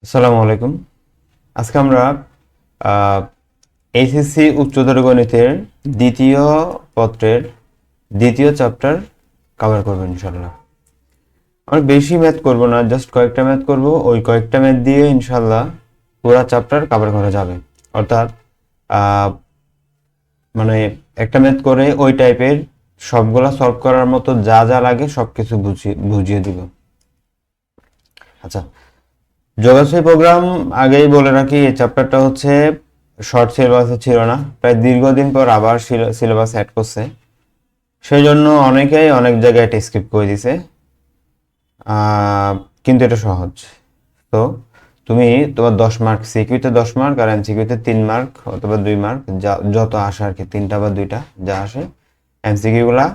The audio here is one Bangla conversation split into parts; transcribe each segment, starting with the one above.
আসসালামু আলাইকুম। আজকে আমরা এইচএসসি উচ্চতর গণিতের দ্বিতীয় পত্রের দ্বিতীয় চ্যাপ্টার কভার করব ইনশাল্লাহ। আমরা বেশি ম্যাথ করব না, জাস্ট কয়েকটা ম্যাথ করব। ওই কয়েকটা ম্যাথ দিয়ে ইনশাল্লাহ পুরো চ্যাপ্টার কভার করা যাবে। অর্থাৎ আহ, মানে একটা ম্যাথ করে ওই টাইপের সবগুলা সলভ করার মতো যা যা লাগে সবকিছু বুঝিয়ে দিব। আচ্ছা, যোগাশ্রী প্রোগ্রাম আগেই বলে রাখি, এই চ্যাপ্টারটা হচ্ছে শর্ট সিলেবাসে ছিল না, প্রায় দীর্ঘদিন পর আবার সিলেবাস অ্যাড করছে। সেই জন্য অনেকেই অনেক জায়গায় এটা স্কিপ করে দিছে, কিন্তু এটা সহজ। তো তুমি তোমার 10 মার্ক সিকিউতে 10 মার্ক আর এমসিকিউতে 3 মার্ক অথবা 2 মার্ক যা যত আসে আর কি, 3টা বা 2টা যা আসে এমসিকিউগুলা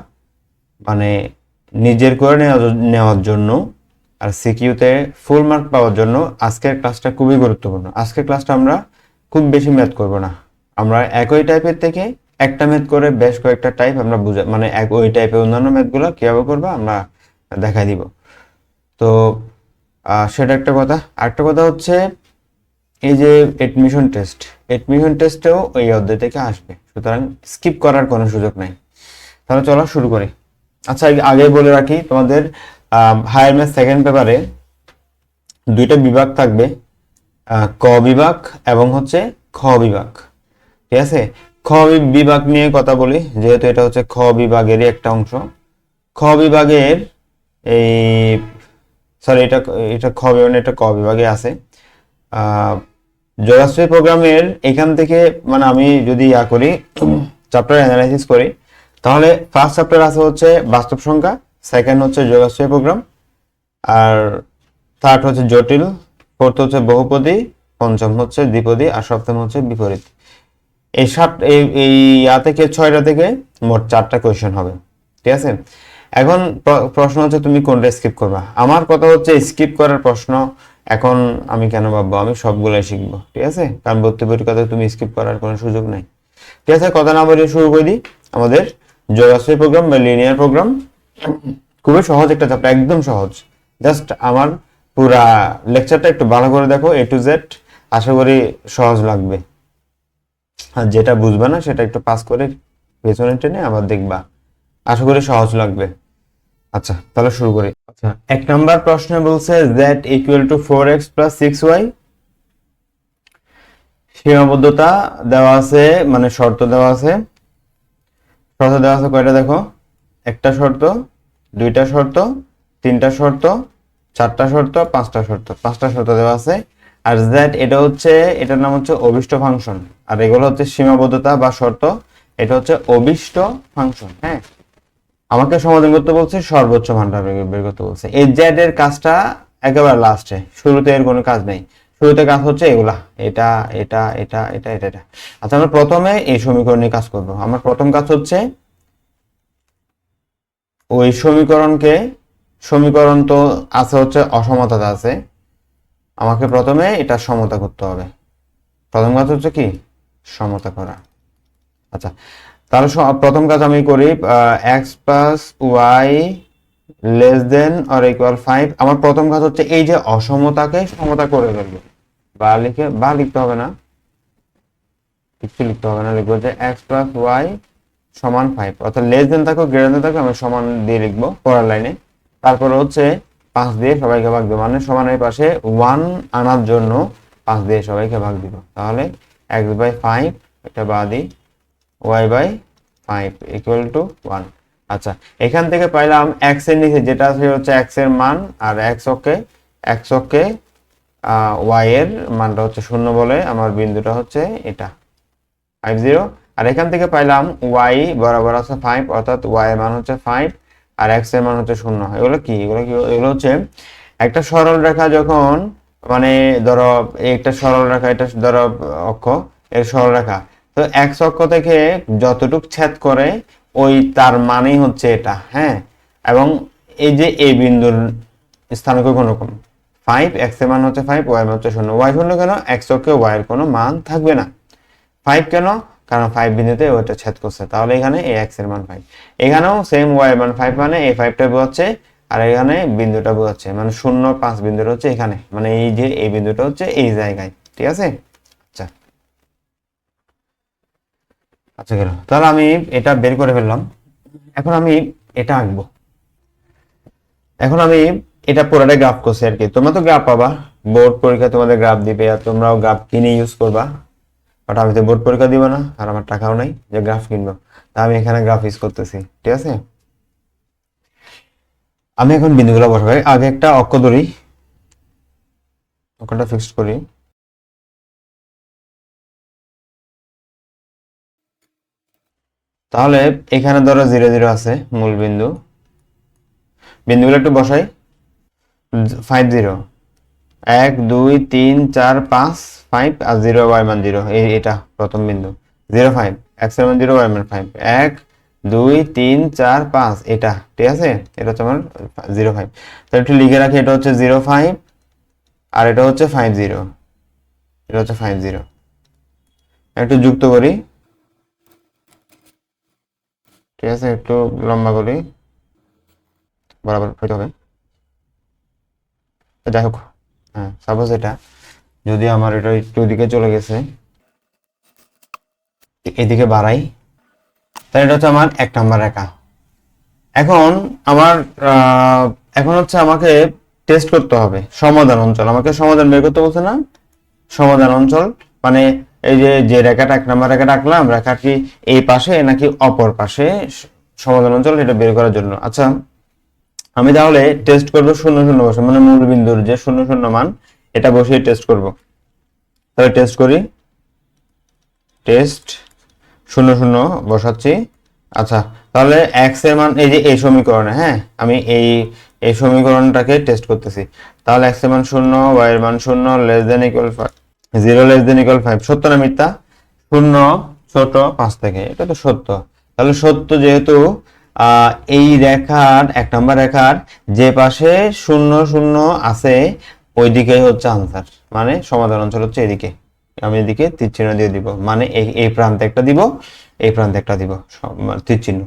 মানে নিজের করে নেওয়ার জন্য আর সিকিউতে ফুল মার্ক পাওয়ার জন্য আজকের ক্লাসটা খুবই গুরুত্বপূর্ণ। আজকের ক্লাসটা আমরা খুব বেশি ম্যাথ করব না, আমরা একই টাইপের থেকে একটা ম্যাথ করে বেশ কয়েকটা টাইপ আমরা মানে ওই টাইপের অন্যান্য ম্যাথগুলো কিভাবে করবো আমরা দেখাই দিব। তো সেটা একটা কথা। আরেকটা কথা হচ্ছে এই যে এডমিশন টেস্টেও এই অধ্যায় থেকে আসবে, সুতরাং স্কিপ করার কোনো সুযোগ নাই। তাহলে চলো শুরু করি। আচ্ছা, আগে বলে রাখি, তোমাদের হায়ার ম্যাথ সেকেন্ড পেপারে 2টা বিভাগ থাকবে, ক বিভাগ এবং হচ্ছে খ বিভাগ। ঠিক আছে, খ বিভাগ নিয়ে কথা বলি, যেহেতু এটা হচ্ছে খ বিভাগেরই একটা অংশ। খ বিভাগের এই সরি এটা এটা খ বিভাগ, এটা ক বিভাগে আছে। যোগাশ্রী প্রোগ্রামের এখান থেকে মানে আমি যদি করি চ্যাপ্টার অ্যানালাইসিস করি, তাহলে ফার্স্ট চ্যাপ্টার আছে হচ্ছে বাস্তব সংখ্যা, সেকেন্ড হচ্ছে যোগাশ্রী প্রোগ্রাম, আর থার্ড হচ্ছে জটিল, ফোর্থ হচ্ছে বহুপদী, পঞ্চম হচ্ছে দ্বিপদী, আর সপ্তম হচ্ছে বিপরীত। এই থেকে 6টা থেকে মোট 4টা কোয়েশ্চেন হবে। ঠিক আছে, এখন প্রশ্ন হচ্ছে তুমি কোনটা স্কিপ করবা। আমার কথা হচ্ছে স্কিপ করার প্রশ্ন এখন আমি কেন ভাববো, আমি সবগুলাই শিখবো। ঠিক আছে, কারণ ভর্তি পরীক্ষাতে তুমি স্কিপ করার কোনো সুযোগ নাই। ঠিক আছে, কথা না বলে শুরু করে দিই। আমাদের যোগাশ্রী প্রোগ্রাম বা লিনিয়ার প্রোগ্রাম খুবই সহজ একটা চ্যাপ্টার, একদম সহজ। জাস্ট আমার পুরা লেকচারটা একটু ভালো করে দেখো, এ টু জেড, আশা করি সহজ লাগবে। আর যেটা বুঝবে না সেটা একটু পাস করে পেছনে টেনে আবার দেখবা, আশা করি সহজ লাগবে। আচ্ছা, তাহলে শুরু করি। আচ্ছা, 1 নম্বর প্রশ্নে বলছে z = 4x + 6y। সীমাবদ্ধতা দেওয়া আছে, মানে শর্ত দেওয়া আছে। শর্ত দেওয়া আছে কয়টা দেখো, একটা শর্ত, 2টা শর্ত, 3টা শর্ত, 4টা শর্ত, 5টা শর্ত, 5টা শর্ত দেওয়া আছে। আর z এটা হচ্ছে, এটার নাম হচ্ছে অভিষ্ট ফাংশন, আর এগুলো হচ্ছে সীমাবদ্ধতা বা শর্ত, এটা হচ্ছে অভিষ্ট ফাংশন। হ্যাঁ, আমাকে সমাধান করতে বলছে, সর্বোচ্চ মানটা বের করতে বলছে। এই z এর কাজটা একেবারে লাস্টে, শুরুতে এর কোনো কাজ নেই। শুরুতে কাজ হচ্ছে এগুলা, এটা এটা এটা এটা এটা এটা। আচ্ছা, আমরা প্রথমে এই সমীকরণে কাজ করব। আমার প্রথম কাজ হচ্ছে ওই সমীকরণ তো আছে হচ্ছে অসমতা আছে, আমাকে প্রথমে এটা সমতা করতে হবে। প্রথম কাজ হচ্ছে কি, সমতা করা। আচ্ছা, তাহলে প্রথম কাজ আমি করি, x + y <= 5। আমার প্রথম কাজ হচ্ছে এই যে অসমতাকে সমতা করে ফেলবো। বা লিখতে হবে না, কিছু লিখতে হবে না, লিখবো যে x + y = 5, অর্থাৎ <= থাকো থাকো আমি সমান দিয়ে লিখবো পরের লাইনে। তারপরে হচ্ছে 5 দিয়ে সবাইকে ভাগ দেবো, মানে সমানের পাশে 1 আনার জন্য 5 দিয়ে সবাইকে ভাগ দিব। তাহলে x/5 এটা বাদি, y/5 = 1। আচ্ছা, এখান থেকে পাইলাম x এর নিচে যেটা আছে হচ্ছে x এর মান, আর x অক্ষে y এর মানটা হচ্ছে 0 বলে আমার বিন্দুটা হচ্ছে এটা 50। আর এখান থেকে পাইলাম y বরাবর আছে 5, অর্থাৎ y এর মান হচ্ছে 5 আর x এর মান হচ্ছে 0। এগুলো হচ্ছে একটা সরল রেখা, যখন মানে ধরো একটা সরল রেখা, এটা ধরো অক্ষ, এর সরল রেখা, তো x অক্ষ থেকে যতটুক ছেদ করে ওই তার মানেই হচ্ছে এটা। হ্যাঁ, এবং এই যে এই বিন্দুর স্থানাঙ্ক কোন রকম 5, x এর মান হচ্ছে 5, y এর মান হচ্ছে 0। y 0 কেন, x অক্ষে y এর কোনো মান থাকবে না। 5 কেন, কারণ 5 বিন্দুতে ওইটা ছেদ করছে, তাহলে এখানে এই x এর মান 5। এখানেও সেম y এর মান 5, মানে এই 5টা হচ্ছে আর এখানে বিন্দুটা বোঝাচ্ছে, মানে 0 5 বিন্দুটা হচ্ছে এখানে, মানে এই যে এই বিন্দুটা হচ্ছে এই জায়গায়, ঠিক আছে। আচ্ছা আচ্ছা গেল, তাহলে আমি এটা বের করে ফেললাম। এখন আমি এটা আঁকবো। এখন আমি এটা পুরোটা গ্রাফ করছি আর কি। তোমরা তো গ্রাফ পাবা, বোর্ড পরীক্ষা তোমাদের গ্রাফ দিবে, আর তোমরাও গ্রাফ কিনে ইউজ করবা। বাট আমি তো বোর্ড পরীক্ষা দিব না, আর আমার টাকাও নাই যে গ্রাফ কিনবো, তা আমি এখানে গ্রাফ ইউজ করতেছি, ঠিক আছে। আমি এখন বিন্দুগুলো বসাবো। আগে একটা অক্ষ ধরি, অক্ষটা ফিক্সড করি। তাহলে এখানে ধরো 0 0 আছে মূল বিন্দু, বিন্দুগুলো একটু বসাই। 5 0, 1 2 3 4 5 5 আর 0 y মান 0, এটা প্রথম বিন্দু। 0 5, x এর মান 0, y মান 5, 1 2 3 4 5, এটা ঠিক আছে। এটা হচ্ছে আমার 0 5। তাহলে একটু লিখে রাখি, এটা হচ্ছে 0 5 আর এটা হচ্ছে 5 0, এটা হচ্ছে 5 0। একটু যুক্ত করি, ঠিক আছে, একটু লম্বা করি, বরাবর হইতে হবে। যাই হোক, হ্যাঁ সাপোজ এটা যদি আমার এটা একটু ওদিকে চলে গেছে, এদিকে বাড়াই, তাহলে এটা হচ্ছে আমার 1 নাম্বার রেখা। এখন আমার এখন হচ্ছে আমাকে টেস্ট করতে হবে সমাধান অঞ্চল। আমাকে সমাধান বের করতে বলছে না, সমাধান অঞ্চল মানে এই যে যে রেখাটা 1 নাম্বার রেখাটা আঁকলাম, রেখা কি এই পাশে নাকি অপর পাশে, সমাধান অঞ্চল এটা বের করার জন্য। আচ্ছা আমি তাহলে টেস্ট করব 0 0 বসে, মানে মূল বিন্দুর যে 0 0 মান, এটা বসিয়ে টেস্ট করব। তাহলে টেস্ট করি, টেস্ট 0 0 বসাচ্ছি। আচ্ছা তাহলে x এর মান এই যে এই সমীকরণে, হ্যাঁ আমি এই সমীকরণটাকে টেস্ট করতেছি। তাহলে x এর মান 0, y এর মান 0, less than equal 5, 0 less than equal 5, সত্য না মিথ্যা? 0 ছোট 5 থেকে, এটা তো সত্য। তাহলে সত্য যেহেতু এই রেখার 1 নাম্বার রেখার যে পাশে 0 0 আছে ওই দিকে হচ্ছে আনসার, মানে সমাধান অঞ্চল হচ্ছে এদিকে। আমি এদিকে তীর চিহ্ন দিয়ে দিব, মানে এই প্রান্তে একটা দিব, এই প্রান্তে একটা দিব, তীর চিহ্ন।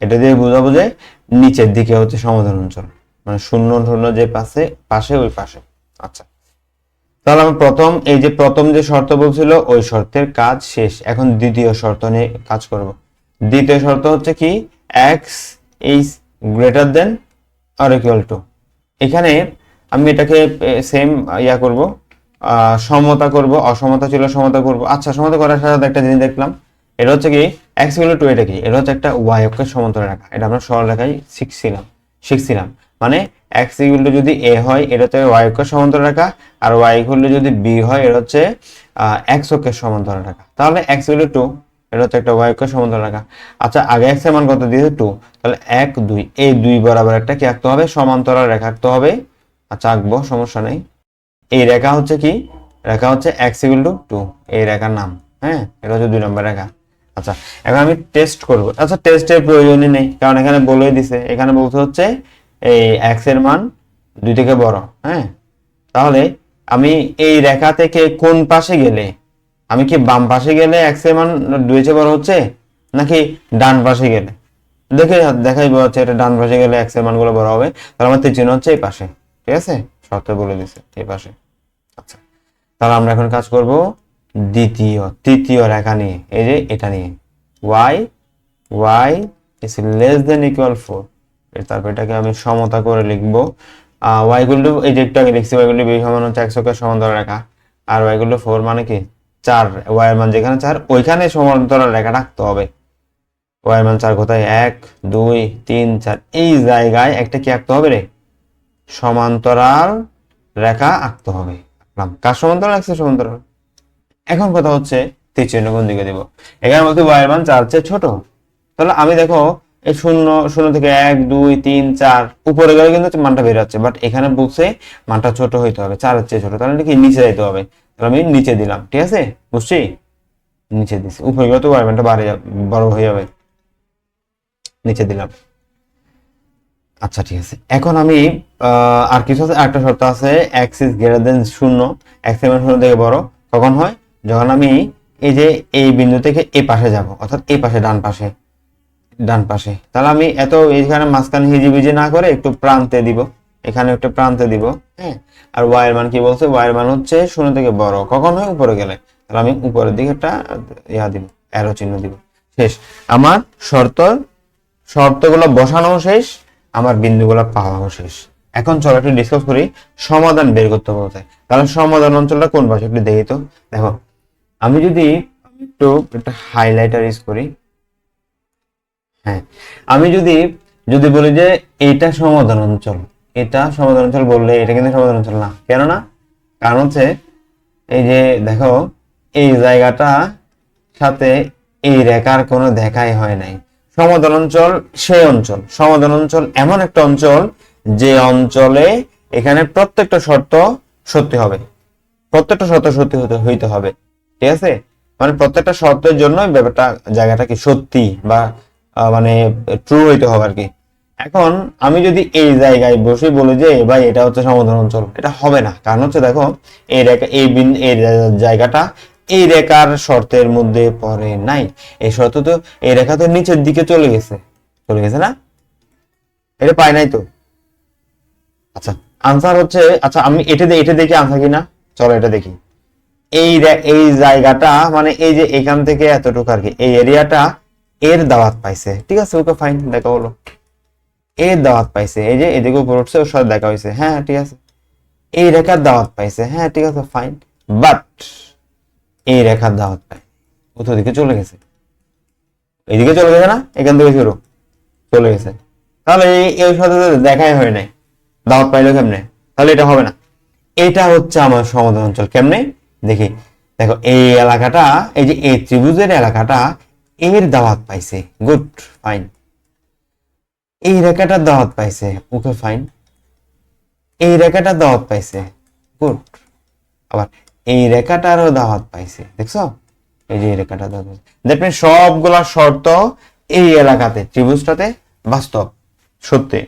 এটা দিয়ে বোঝাবো যে নিচের দিকে হচ্ছে সমাধান অঞ্চল, মানে 0 0 যে পাশে পাশে ওই পাশে। আচ্ছা তাহলে আমি প্রথম এই যে প্রথম যে শর্ত বলছিল ওই শর্তের কাজ শেষ। এখন দ্বিতীয় শর্ত নিয়ে কাজ করব। দ্বিতীয় শর্ত হচ্ছে কি, x is greater than or equal to। এখানে আমি এটাকে সেম করব, সমতা করব, অসমতা ছিল সমতা করব। আচ্ছা সমতা করার সাথে একটা জিনিস দেখলাম, এটা হচ্ছে কি x equal to, এটা কি, এটা হচ্ছে একটা y অক্ষের সমান্তরাল রেখা। এটা আমরা সরল রেখায় শিখছিলাম। মানে x equal to যদি a হয় এটা হচ্ছে y অক্ষের সমান্তরাল রেখা, আর y equal to যদি b হয় এটা হচ্ছে x অক্ষের সমান্তরাল রেখা। তাহলে x equal to 2, এটা হচ্ছে একটা y অক্ষের সমান্তরাল রেখা। আচ্ছা আগে x এর মান কত দিয়েছে 2, তাহলে 1 2, এই 2 বরাবর একটা কি আঁকতে হবে, সমান্তরাল রেখা আঁকতে হবে। আচ্ছা আঁকবো, সমস্যা নেই। এই রেখা হচ্ছে কি, রেখা হচ্ছে x equal to 2, এই রেখার নাম, হ্যাঁ এটা হচ্ছে 2 নম্বর রেখা। আচ্ছা এখন আমি টেস্ট করব। আচ্ছা টেস্টের প্রয়োজনই নেই, কারণ এখানে বলেই দিছে, এখানে বলতে হচ্ছে এই x এর মান 2 থেকে বড়। হ্যাঁ তাহলে আমি এই রেখা থেকে কোন পাশে গেলে, আমি কি বাম পাশে গেলে x এর মান 2 এর চেয়ে বড় হচ্ছে, নাকি ডান পাশে গেলে? দেখাই হচ্ছে এটা ডান পাশে গেলে x এর মানগুলো বড় হবে। তাহলে আমার তীর চিহ্ন হচ্ছে এই পাশে, ঠিক আছে, শর্ত বলে দিছে এই পাশে। আচ্ছা তাহলে আমরা এখন কাজ করব তৃতীয় রেখা নিয়ে, এই যে এটা নিয়ে, y is less than equal 4। তারপর এটাকে আমি সমতা করে লিখবো। y equal to, এই যে একটু আগে লিখছি y equal to b সমান হচ্ছে x অক্ষের সমান্তরাল রেখা, আর y equal to 4 মানে কি 4, y এর মান যেখানে 4 ওইখানে সমান্তরাল রেখা রাখতে হবে। y এর মান 4 কোথায়, 1 2 3 4, এই জায়গায় একটা কি আঁকতে হবে রে, সমান্তরাল রেখা আঁকতে হবে। কার সমান্তরাল, x এর সমান্তরাল। এখন কথা হচ্ছে তীর চিহ্ন কোন দিকে দেব। এখানে বলতে y এর মান 4 চেয়ে ছোট, তাহলে আমি দেখো এই 0 থেকে 1 2 3 4 উপরে গেলে কিন্তু মানটা বের হচ্ছে, বাট এখানে বলছে মানটা ছোট হইতে হবে, 4 এর চেয়ে ছোট, তাহলে কি নিচে যাইতে হবে। তাহলে আমি নিচে দিলাম, ঠিক আছে, বুঝছি, নিচে দিছি। উপরে গেলে তো y মানটা বড় হয়ে যাবে, নিচে দিলাম। আচ্ছা ঠিক আছে, এখন আমি আর কিছু আছে, আরেকটা শর্ত আছে, x is greater than 0, x এর মান 0 থেকে বড় কখন হয়, যখন আমি এই যে এই বিন্দু থেকে এই পাশে যাব, অর্থাৎ এই পাশে ডান পাশে, ডান পাশে। তাহলে আমি এত এইখানে মাঝখানে হিজিবিজি না করে একটু প্রান্তে দিব, এখানে একটু প্রান্তে দিব। হ্যাঁ, আর ওয়াই এর মান কি বলছে? ওয়াই এর মান হচ্ছে 0 থেকে বড় কখন হয়? উপরে গেলে। তাহলে আমি উপরের দিকে একটা দিব, অ্যারো চিহ্ন দিব। শেষ, আমার শর্তগুলো বসানো শেষ, আমার বিন্দুগুলো পাওয়াও শেষ। এখন চলো একটু ডিসকাস করি সমাধান বের করতে বলতে। তাহলে সমাধান অঞ্চলটা কোন পাশে একটু দেখি তো। দেখো, আমি যদি একটু একটা হাইলাইটার ইউজ করি, হ্যাঁ, আমি যদি বলি যে এটা সমাধান অঞ্চল, এটা সমাধান অঞ্চল বললে এটা কিন্তু সমাধান অঞ্চল না। কেন না? কারণ হচ্ছে এই যে দেখো, এই জায়গাটা সাথে এই রেখার কোনো দেখাই হয় নাই। সমাধান অঞ্চল সেই অঞ্চল, সমাধান অঞ্চল এমন একটা অঞ্চল যে অঞ্চলে এখানে প্রত্যেকটা শর্ত সত্যি হবে, প্রত্যেকটা শর্ত সত্যি হইতে হবে। ঠিক আছে, মানে প্রত্যেকটা শর্তের জন্য ব্যাপারটা জায়গাটা কি সত্যি বা মানে ট্রু হইতে হবে আর কি। এখন আমি যদি এই জায়গায় বসে বলি যে ভাই এটা হচ্ছে সমাধান অঞ্চল, এটা হবে না। কারণ হচ্ছে দেখো, এই রেখা এই জায়গাটা এই রেখার শর্তের মধ্যে পড়ে নাই। এই শর্ত তো, এই রেখা তো নিচের দিকে চলে গেছে না, এটা পাই নাই তো। আচ্ছা, আনসার হচ্ছে, আচ্ছা আমি এটা দেখি আনসার কিনা, চলো এটা দেখি। এই জায়গাটা মানে এই যে এখান থেকে এতটুকু আর কি, এই এরিয়াটা এর দাওয়াত পাইছে। ঠিক আছে, ওকে ফাইন, দেখা হলো এর দাওয়াত পাইছে। এই যে এদিকে উপর উঠছে, ওর সাথে দেখা হয়েছে, হ্যাঁ ঠিক আছে। এই রেখার দাওয়াত পাইছে, হ্যাঁ ঠিক আছে ফাইন। বাট এই রেখার দাওয়াত পাই, ও তো ওদিকে চলে গেছে, এইদিকে চলে গেছে না, এখান থেকে শুরু চলে গেছে। তাহলে এই সাথে দেখাই হয় নাই, দাওয়াত পাইলো কেমনে? তাহলে এটা হবে না। এটা হচ্ছে আমার সমাধান অঞ্চল। কেমনে দেখি, দেখো এই এলাকাটা, এই যে এই ত্রিভুজের এলাকাটা এর দাওয়াত পাইছে, গুড ফাইন। এই রেখাটার দাওয়াত পাইছে, ওকে ফাইন। এই রেখাটার দাওয়াত পাইছে, গুড। আবার এই রেখাটারও দাওয়াত পাইছে, দেখছো? এই যে রেখাটা দাওয়াত পাইছে। দ্যাট মিন্স সবগুলা শর্ত এই এলাকাতে, ত্রিভুজটাতে বাস্তব, সত্যি।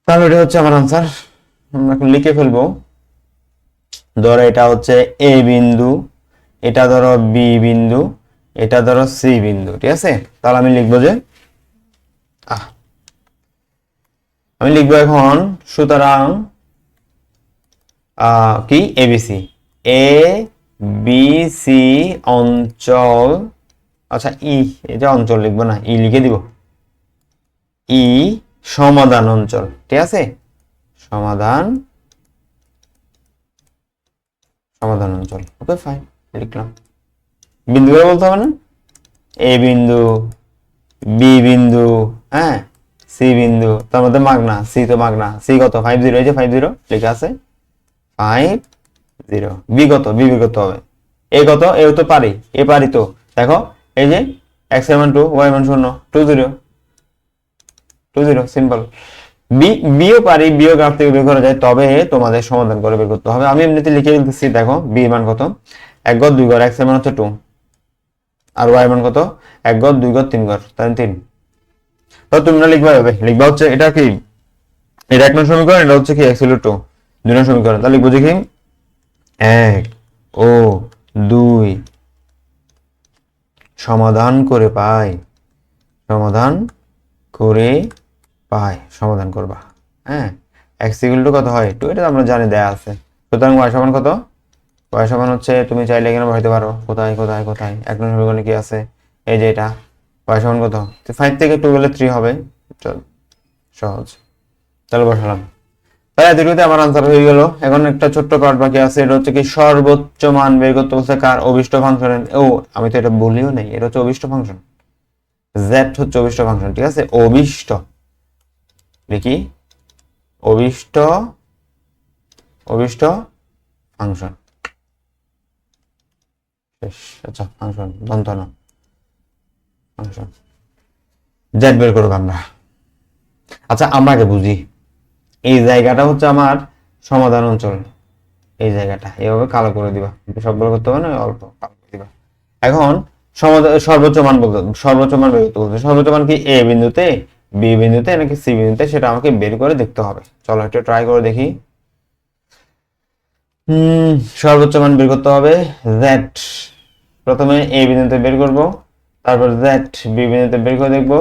তাহলে এটা হচ্ছে আমার আনসার। আমরা এখন লিখে ফেলবো। ধরো এটা হচ্ছে এ বিন্দু, এটা ধরো বি বিন্দু, এটা ধরো সি বিন্দু। ঠিক আছে, তাহলে আমি লিখবো যে আমি লিখবো এখন, সুতরাং কি এবিসি, এ বি সি অঞ্চল, আচ্ছা এটা অঞ্চল লিখবো না, লিখে দিব ই সমাধান অঞ্চল। ঠিক আছে, সমাধান অঞ্চল, ওকে ফাইন, লিখলাম। বিন্দু করে বলতে হবে না, এ বিন্দু, বি বিন্দু, হ্যাঁ, সি বিন্দু, তার মধ্যে মাগনা, সি তো মাগনা, সি কত 50, এই যে 50 লেখা আছে 50। বি কত? বি কত হবে? এ কত? এও তো পারি, এ পারি তো। দেখো এই যে x মান 2, y মান 0, 20 সিম্পল। বিও পারি, বিও গ্রাফ থেকে বের করা যায়, তবে তোমাদের সমাধান করে বের করতে হবে। আমি এমনিতে লিখে দিতেছি, দেখো বি মান কত, 1 ঘর 2 ঘর, x মান হচ্ছে 2, আর y মান কত, 1 ঘর 2 ঘর 3 ঘর, তাহলে 3। তো তোমরা লিখবা হচ্ছে এটা কি, এটা 1 নং সমীকরণ, এটা হচ্ছে কি x হলো 2, 2 নং সমীকরণ। তাহলে লিখবো যে কি 1 ও 2 সমাধান করে পাই, সমাধান করবা। হ্যাঁ, x ইকুয়াল টু কত হয় 2, এটা আমরা জানি দেয়া আছে। সুতরাং y সমান কত? y সমান হচ্ছে, তুমি চাইলে এখানে বসাইতে পারো, কোথায় 1 নং সমীকরণে কি আছে, এই যে এটা। y সমান কত? 5 থেকে 2 গেলে 3 হবে, সহজ। তাহলে বসালাম, তাহলে এদিকে আমার আনসার হয়ে গেল। এখন একটা ছোট্ট পার্ট বাকি আছে, এটা হচ্ছে কি সর্বোচ্চ মান বের করতে বলছে কার? অভিষ্ট ফাংশনের। ও আমি তো এটা বলিও নাই, এটা হচ্ছে অভিষ্ট ফাংশন, z হচ্ছে অভিষ্ট ফাংশন। ঠিক আছে, অভিষ্ট দেখি, অভিষ্ট ফাংশন, আচ্ছা ফাংশন দন্তন ফাংশন, z বের করব আমরা। আচ্ছা আমরা আগে বুঝি, এই জায়গাটা হচ্ছে আমার সমাধান অঞ্চল, এই জায়গাটা এইভাবে কালো করে দিবা, সবগুলো করতে হবে না, অল্প কালো করে দিবা। এখন সর্বোচ্চ মান বের করতে বলতে, সর্বোচ্চ মান কি এ বিন্দুতে, বি বিন্দুতে নাকি সি বিন্দুতে, সেটা আমাকে বের করে দেখতে হবে। চলো একটু ট্রাই করে দেখি। সর্বোচ্চ মান বের করতে হবে z, প্রথমে এ বিন্দুতে বের করব, তারপর জেড বি বিন্দুতে বের করে দেখবো,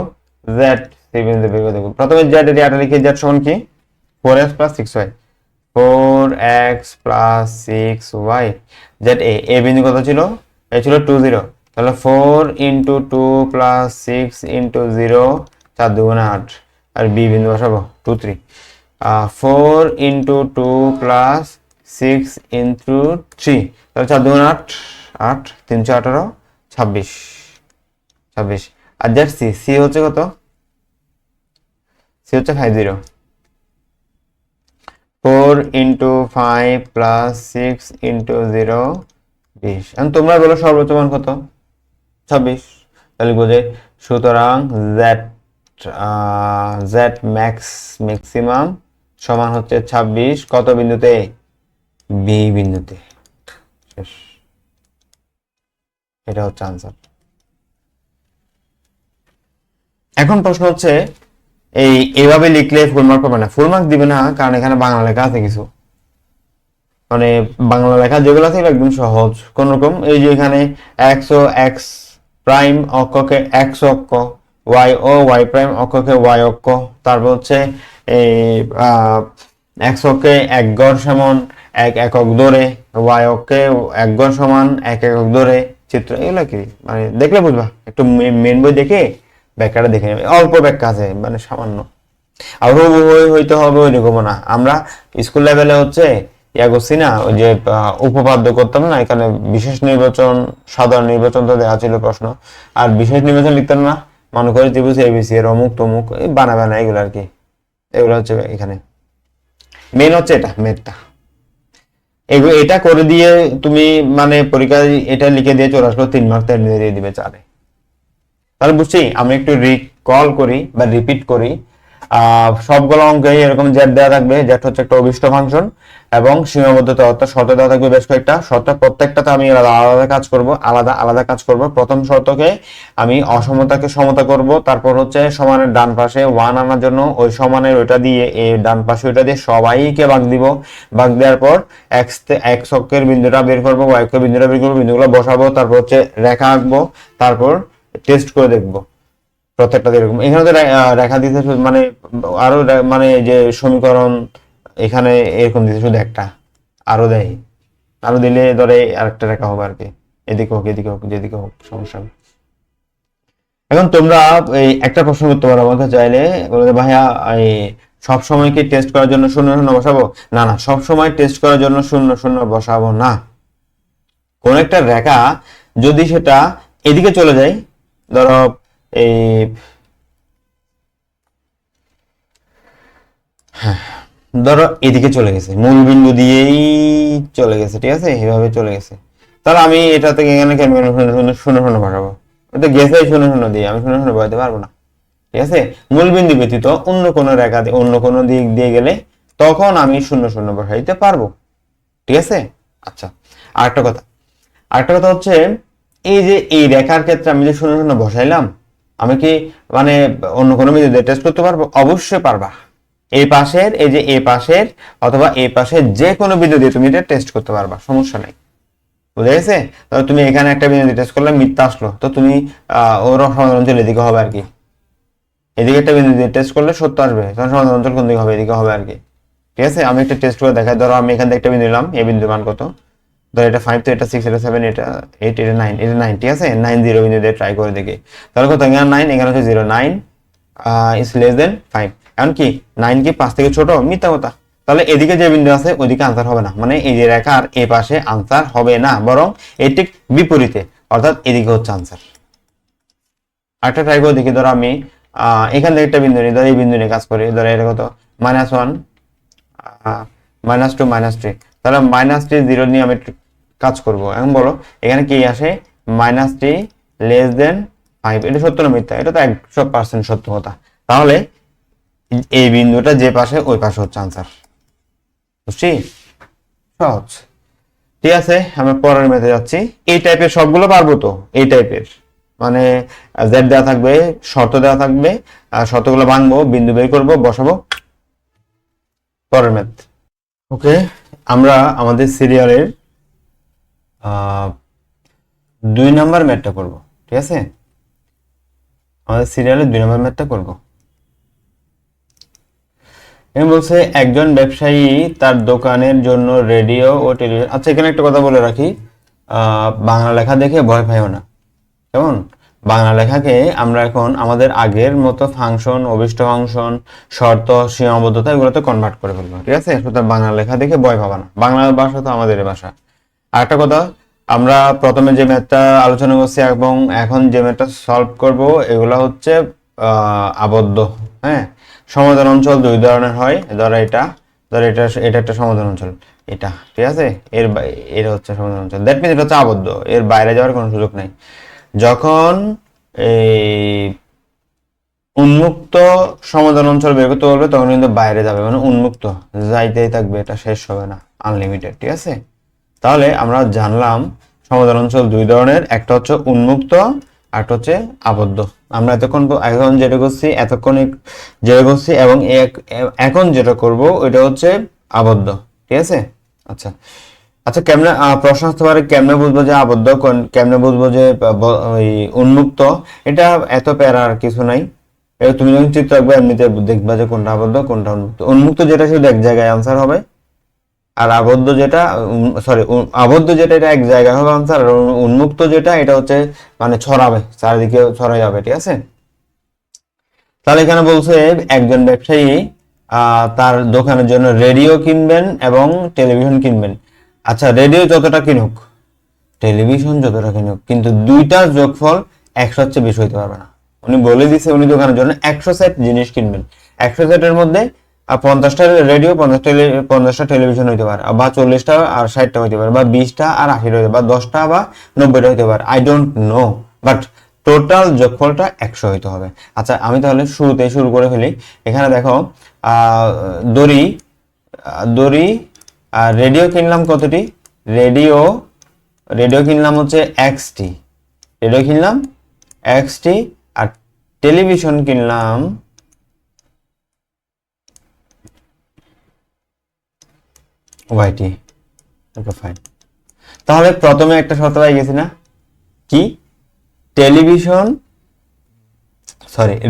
জেড সি বিন্দুতে বের করে দেখবো। প্রথমে জেড এর এটা লিখে, জেড সমান কি 4x + 6y, 4x + 6y। Z এ বিন্দু কত ছিল, এ ছিল 2 0, তাহলে 4 × 2 + 6 × 0, 4 2 8, আর বি বিন্দু বসাবো 2 3, 4 × 2 + 6 × 3, তাহলে 4 2 8, 8 3 18, 26 26। আর জেড সি, সি হচ্ছে কত, সি হচ্ছে 5 0, 4 × 5 + 6 × 0, 20। এখন তোমরা বলো সর্বোচ্চ মান কত, 26। তাহলে বোঝে, সুতরাং জেড জেড ম্যাক্সিমাম সমান হচ্ছে 26 কত বিন্দুতে, বি বিন্দুতে। শেষ, এটা হচ্ছে আনসার। এখন প্রশ্ন হচ্ছে এইভাবে লিখলে ফুল মার্ক পাবে না, ফুল মার্ক দিবে না, কারণ এখানে বাংলা লেখা আছে কিছু, মানে বাংলা লেখা যেগুলো আছে একদম সহজ কোন রকম। এই যে এখানে এক্স ও এক্স প্রাইম অক্ষকে এক্স অক্ষ, ওয়াই ও ওয়াই প্রাইম অক্ষকে ওয়াই অক্ষ, তারপর হচ্ছে এই এক্স অক্ষে 1 গড় সমান 1 একক ধরে, ওয়াই অক্ষে 1 গড় সমান 1 একক ধরে চিত্র। এগুলো কি মানে দেখলে বুঝবা, একটু মেন বই দেখে ব্যাখ্যাটা দেখে নেবে, অল্প ব্যাখ্যা আছে মানে সামান্য। আর হইতে হবে ওইরকম না, আমরা স্কুল লেভেলে হচ্ছে ইয়া করছি না, ওই যে উপপাদ্য করতাম না, এখানে বিশেষ নির্বাচন সাধারণ নির্বাচন তো দেওয়া ছিল প্রশ্ন, আর বিশেষ নির্বাচন লিখতাম না, মনে করে ত্রিভুজ এবিসি এর অমুক তমুক বানাবে না, এগুলো আর কি। এগুলো হচ্ছে এখানে মেন হচ্ছে এটা মেনটা, এগুলো এটা করে দিয়ে তুমি মানে পরীক্ষায় এটা লিখে দিয়ে চলে আসলো 3 মার্ক দিয়ে দিবে 4। তাহলে বুঝছি, আমি একটু রিকল করি বা রিপিট করি। সবগুলো অঙ্কে এরকম জেড দেওয়া থাকবে, জেড হচ্ছে একটা অভিষ্ট ফাংশন, এবং সীমাবদ্ধতা অর্থাৎ শর্ত দেওয়া থাকবে বেশ কয়েকটা শর্ত, প্রত্যেকটাতে আমি আলাদা আলাদা কাজ করব, আলাদা আলাদা কাজ করব। প্রথম শর্তকে আমি অসমতাকে সমতা করব, তারপর হচ্ছে সমানের ডান পাশে 1 আনার জন্য ওই সমানের ওইটা দিয়ে এই ডান পাশে ওইটা দিয়ে সবাইকে ভাগ দিব, ভাগ দেওয়ার পর এক্স অক্ষের বিন্দুটা বের করবো, ওয়াই অক্ষের বিন্দুটা বের করবো, বিন্দুগুলো বসাবো, তারপর হচ্ছে রেখা আঁকবো, তারপর টেস্ট করে দেখবো প্রত্যেকটা এরকম। এখানে তো রেখা দিতে মানে আরো মানে যে সমীকরণ এখানে এরকম দিতে শুধু একটা, আরো দেয়, আরো দিলে ধরে আরেকটা রেখা হবে আর কি, এদিকে হোক এদিকে হোক যেদিকে হোক সমস্যা নেই। এখন তোমরা এই একটা প্রশ্ন করতে পারো আমাকে চাইলে, বলে ভাইয়া এই সব সময় কি টেস্ট করার জন্য 0 0 বসাবো? না না, সব সময় টেস্ট করার জন্য 0 0 বসাবো না। কোন একটা রেখা যদি সেটা এদিকে চলে যায়, ধরো এই ধরো এদিকে চলে গেছে, মূল বিন্দু দিয়েই চলে গেছে, ঠিক আছে, এইভাবে চলে গেছে, তাহলে আমি এটা থেকে এখানে শূন্য শূন্য বসাবো, এটা গেছে 0 0 দিয়ে, আমি 0 0 বসাতে পারবো না, ঠিক আছে। মূল বিন্দু ব্যতীত অন্য কোনো রেখা দিয়ে অন্য কোনো দিক দিয়ে গেলে তখন আমি 0 0 বসাইতে পারবো, ঠিক আছে। আচ্ছা, আরেকটা কথা হচ্ছে, এই যে এই রেখার ক্ষেত্রে আমি যে 0 0 বসাইলাম, আমি কি মানে অন্য কোনো বিন্দু দিয়ে টেস্ট করতে পারবো? অবশ্যই পারবা। এই পাশের এই যে এই পাশের অথবা এই পাশের যে কোনো বিন্দু দিয়ে তুমি এটা টেস্ট করতে পারবা, সমস্যা নাই, বুঝা গেছে। তাহলে তুমি এখানে একটা বিন্দু দিয়ে টেস্ট করলে মিথ্যা আসলো, তো তুমি ওর সমাধান অঞ্চল এদিকে হবে আর কি, এদিকে একটা বিন্দু দিয়ে টেস্ট করলে সত্য আসবে, তখন সমাধান অঞ্চল কোন দিকে হবে? এদিকে হবে আর কি, ঠিক আছে। আমি একটা টেস্ট করে দেখাই, ধরো আমি এখান থেকে একটা বিন্দু নিলাম, এই বিন্দুর মান কত, ধরো এটা 5, তো এটা 6, এটা 7, এটা 8, এটা 9, এটা 9, ঠিক আছে। 9 0 বিন্দু দিয়ে ট্রাই করে দেখি, তাহলে কত, এখানে 9, এখানে হচ্ছে 0, 9 ইজ লেস দেন 5। এখন কি 9 কি 5 থেকে ছোট? মিথ্যা কথা। তাহলে এদিকে যে বিন্দু আছে ওইদিকে আনসার হবে না, মানে এই যে রেখার এই পাশে আনসার হবে না, বরং এর ঠিক বিপরীতে, অর্থাৎ এদিকে হচ্ছে আনসার। আরেকটা ট্রাই করে দেখি, ধরো আমি এখান থেকে একটা বিন্দু নিই, ধরো এই বিন্দু নিয়ে কাজ করি, ধরো এটা কত, -1, -2, -3, তাহলে -3 0 নিয়ে আমি কাজ করব। এখন বলো এখানে কি আসে, -3 লেস দেন 5, এটা সত্য না মিথ্যা? এটা তো 100% সত্য কথা। তাহলে এই বিন্দুটা যে পাশে ওই পাশে হচ্ছে আনসার, বুঝছি? সহজ, ঠিক আছে। আমরা পরের ম্যাথে যাচ্ছি। এই টাইপের সবগুলো পারবো তো, এই টাইপের মানে জেড দেওয়া থাকবে, শর্ত দেওয়া থাকবে, শর্তগুলো ভাঙবো, বিন্দু বের করবো, বসাবো, পরের ম্যাথ। ওকে, আমরা আমাদের সিরিয়ালের 2 নাম্বার ম্যাথটা করব, ঠিক আছে। আমাদের সিরিয়ালে 2 নম্বর ম্যাথটা করব। আমি বলছে একজন ব্যবসায়ী তার দোকানের জন্য রেডিও ও টেলিভিশন, আচ্ছা এখানে একটা কথা বলে রাখি, বাংলা লেখা দেখে ভয় পাইও না, কেমন? বাংলা লেখাকে আমরা এখন আমাদের আগের মতো ফাংশন, অভিষ্ট ফাংশন, শর্ত, সীমাবদ্ধতা এগুলোতে কনভার্ট করে ফেলবো, ঠিক আছে? সুতরাং বাংলা লেখা দেখে ভয় পাবা না, বাংলা ভাষা তো আমাদের ভাষা। আর একটা কথা, আমরা প্রথমে যে ম্যাথটা আলোচনা করছি এবং এখন যে ম্যাথটা সলভ করব এগুলো হচ্ছে আবদ্ধ, হ্যাঁ। সমাধান অঞ্চল 2 ধরনের হয়, ধরো এটা এটা একটা সমাধান অঞ্চল, এটা, ঠিক আছে? এর হচ্ছে সমাধান অঞ্চল, দ্যাট মিনস এটা হচ্ছে আবদ্ধ, এর বাইরে যাওয়ার কোনো সুযোগ নাই। যখন এই উন্মুক্ত সমাধান অঞ্চল বের করতে বলবে তখন কিন্তু বাইরে যাবে, মানে উন্মুক্ত যাইতেই থাকবে, এটা শেষ হবে না, আনলিমিটেড, ঠিক আছে? তাহলে আমরা জানলাম সমাধান অঞ্চল 2 ধরনের, একটা হচ্ছে উন্মুক্ত আর একটা হচ্ছে আবদ্ধ। আমরা এখন যেটা করছি এবং এখন যেটা করব ওইটা হচ্ছে আবদ্ধ, ঠিক আছে? আচ্ছা আচ্ছা, কেমনে প্রশ্ন আসতে পারে কেমনে বুঝবো যে আবদ্ধ, কেমনে বুঝবো যে ওই উন্মুক্ত? এটা এত প্যারার কিছু নাই, তুমি যখন চিত্র রাখবে এমনিতে দেখবা যে কোনটা আবদ্ধ কোনটা উন্মুক্ত। উন্মুক্ত যেটা শুধু এক জায়গায় আনসার হবে, আর আবদ্ধ যেটা আবদ্ধ যেটা এটা এক জায়গায় হবে আনসার, আর উন্মুক্ত যেটা এটা হচ্ছে মানে ছড়াবে, চারিদিকে ছড়াই যাবে, ঠিক আছে? তাহলে এখানে বলছে একজন ব্যবসায়ী তার দোকানের জন্য রেডিও কিনবেন এবং টেলিভিশন কিনবেন। আচ্ছা, রেডিও যতটা কিনুক, টেলিভিশন যতটা কিনুক, কিন্তু দুইটার যোগফল 100 চেয়ে বেশি হইতে পারবে না। উনি বলে দিছে উনি দোকানের জন্য 100 সেট জিনিস কিনবেন, 100 সেটের মধ্যে 50টা রেডিও, 50টা টেলিভিশন হইতে পারে, বা 40টা আর 60টা হইতে পারে, বা 20টা আর 80টা হইতে পারে, বা 10টা বা 90টা হইতে পারে, I don't know, but total যোগফলটা 100 হইতে হবে। আচ্ছা, আমি তাহলে শুরুতেই শুরু করে ফেলি। এখানে দেখো দড়ি দড়ি আর রেডিও কিনলাম কতটি? রেডিও কিনলাম হচ্ছে এক্সটি, আর টেলিভিশন কিনলাম ওয়াইটি। ওকে, ফাইন। তাহলে প্রথমে একটা শর্ত পাই গেছি না, কি?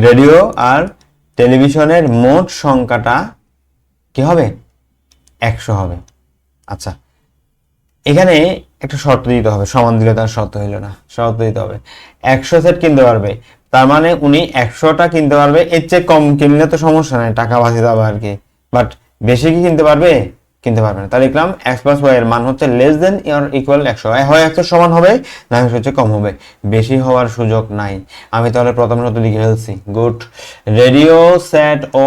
রেডিও আর টেলিভিশনের মোট সংখ্যাটা কি হবে? 100 হবে। আচ্ছা, এখানে একটা শর্ত দিতে হবে, সমান দিলে তার শর্ত হইল না, শর্ত দিতে হবে 100 সেট কিনতে পারবে, তার মানে উনি 100টা কিনতে পারবে। এর চেয়ে কম কিনলে তো সমস্যা নাই, টাকা বাঁচে যাবে আর কি, বাট বেশি কি কিনতে পারবে? কিনতে পারবে না। তাহলে লিখলাম x + y এর মান হচ্ছে লেস দেন অর ইকুয়াল 100, হয় 100 সমান হবে, না 100 হচ্ছে কম হবে, বেশি হওয়ার সুযোগ নাই। আমি তাহলে প্রথম শর্ত লিখে ফেলছি, গুড। রেডিও সেট ও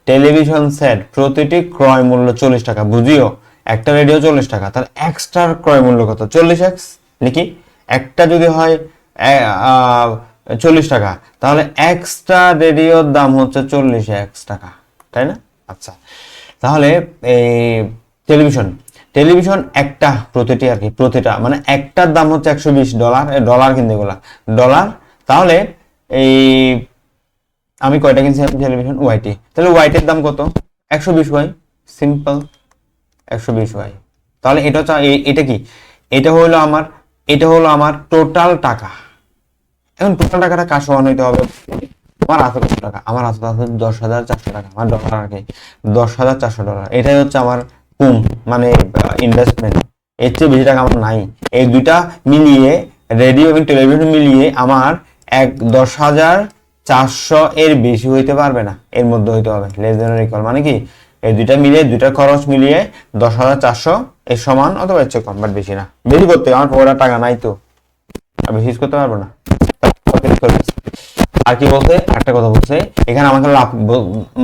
টেলিভিশন সেট প্রতিটি ক্রয় মূল্য 40 টাকা, বুঝিও একটা রেডিও 40 টাকা, তাহলে এক্সট্রার ক্রয় মূল্য কত? 40x লিখি। একটা যদি হয় 40 টাকা, তাহলে এক্সট্রা রেডিওর দাম হচ্ছে 40x টাকা, তাই না? আচ্ছা, তাহলে এই টেলিভিশন একটা প্রতিটি আর কি, প্রতিটা মানে একটার দাম হচ্ছে $120, ডলার কিন্তু এগুলা ডলার। তাহলে এই আমি কয়টা কিনছি টেলিভিশন? ওয়াইটি, তাহলে ওয়াইটির দাম কত? 120y, simple 120y। তাহলে এটা হচ্ছে এটা কি? এটা হলো আমার টোটাল টাকা। এখন টোটাল টাকাটা কার সমান হইতে হবে? আমার আছে কত টাকা? আমার আছে 10,400 টাকা, আমার ডলার আর কি, $10,400। এটাই হচ্ছে আমার মানে ইনভেস্টমেন্ট। এর চেয়ে বেশি টাকা আমার নাই। এই দুইটা মিলিয়ে, রেডিও এবং টেলিভিশন মিলিয়ে আমার 10,400 এর বেশি হইতে পারবে না, এর মধ্যে হইতে হবে, লেস দেন অর ইকুয়াল। মানে কি, এই দুইটা মিলিয়ে, দুইটা খরচ মিলিয়ে 10,400 এর সমান অথবা এর চেয়ে কম, বাট বেশি না। বেশি করতে আমার পুরো টাকা নাই তো, বেশি করতে পারবো না। আর কি বলছে, একটা কথা বলছে এখানে আমাকে লাভ,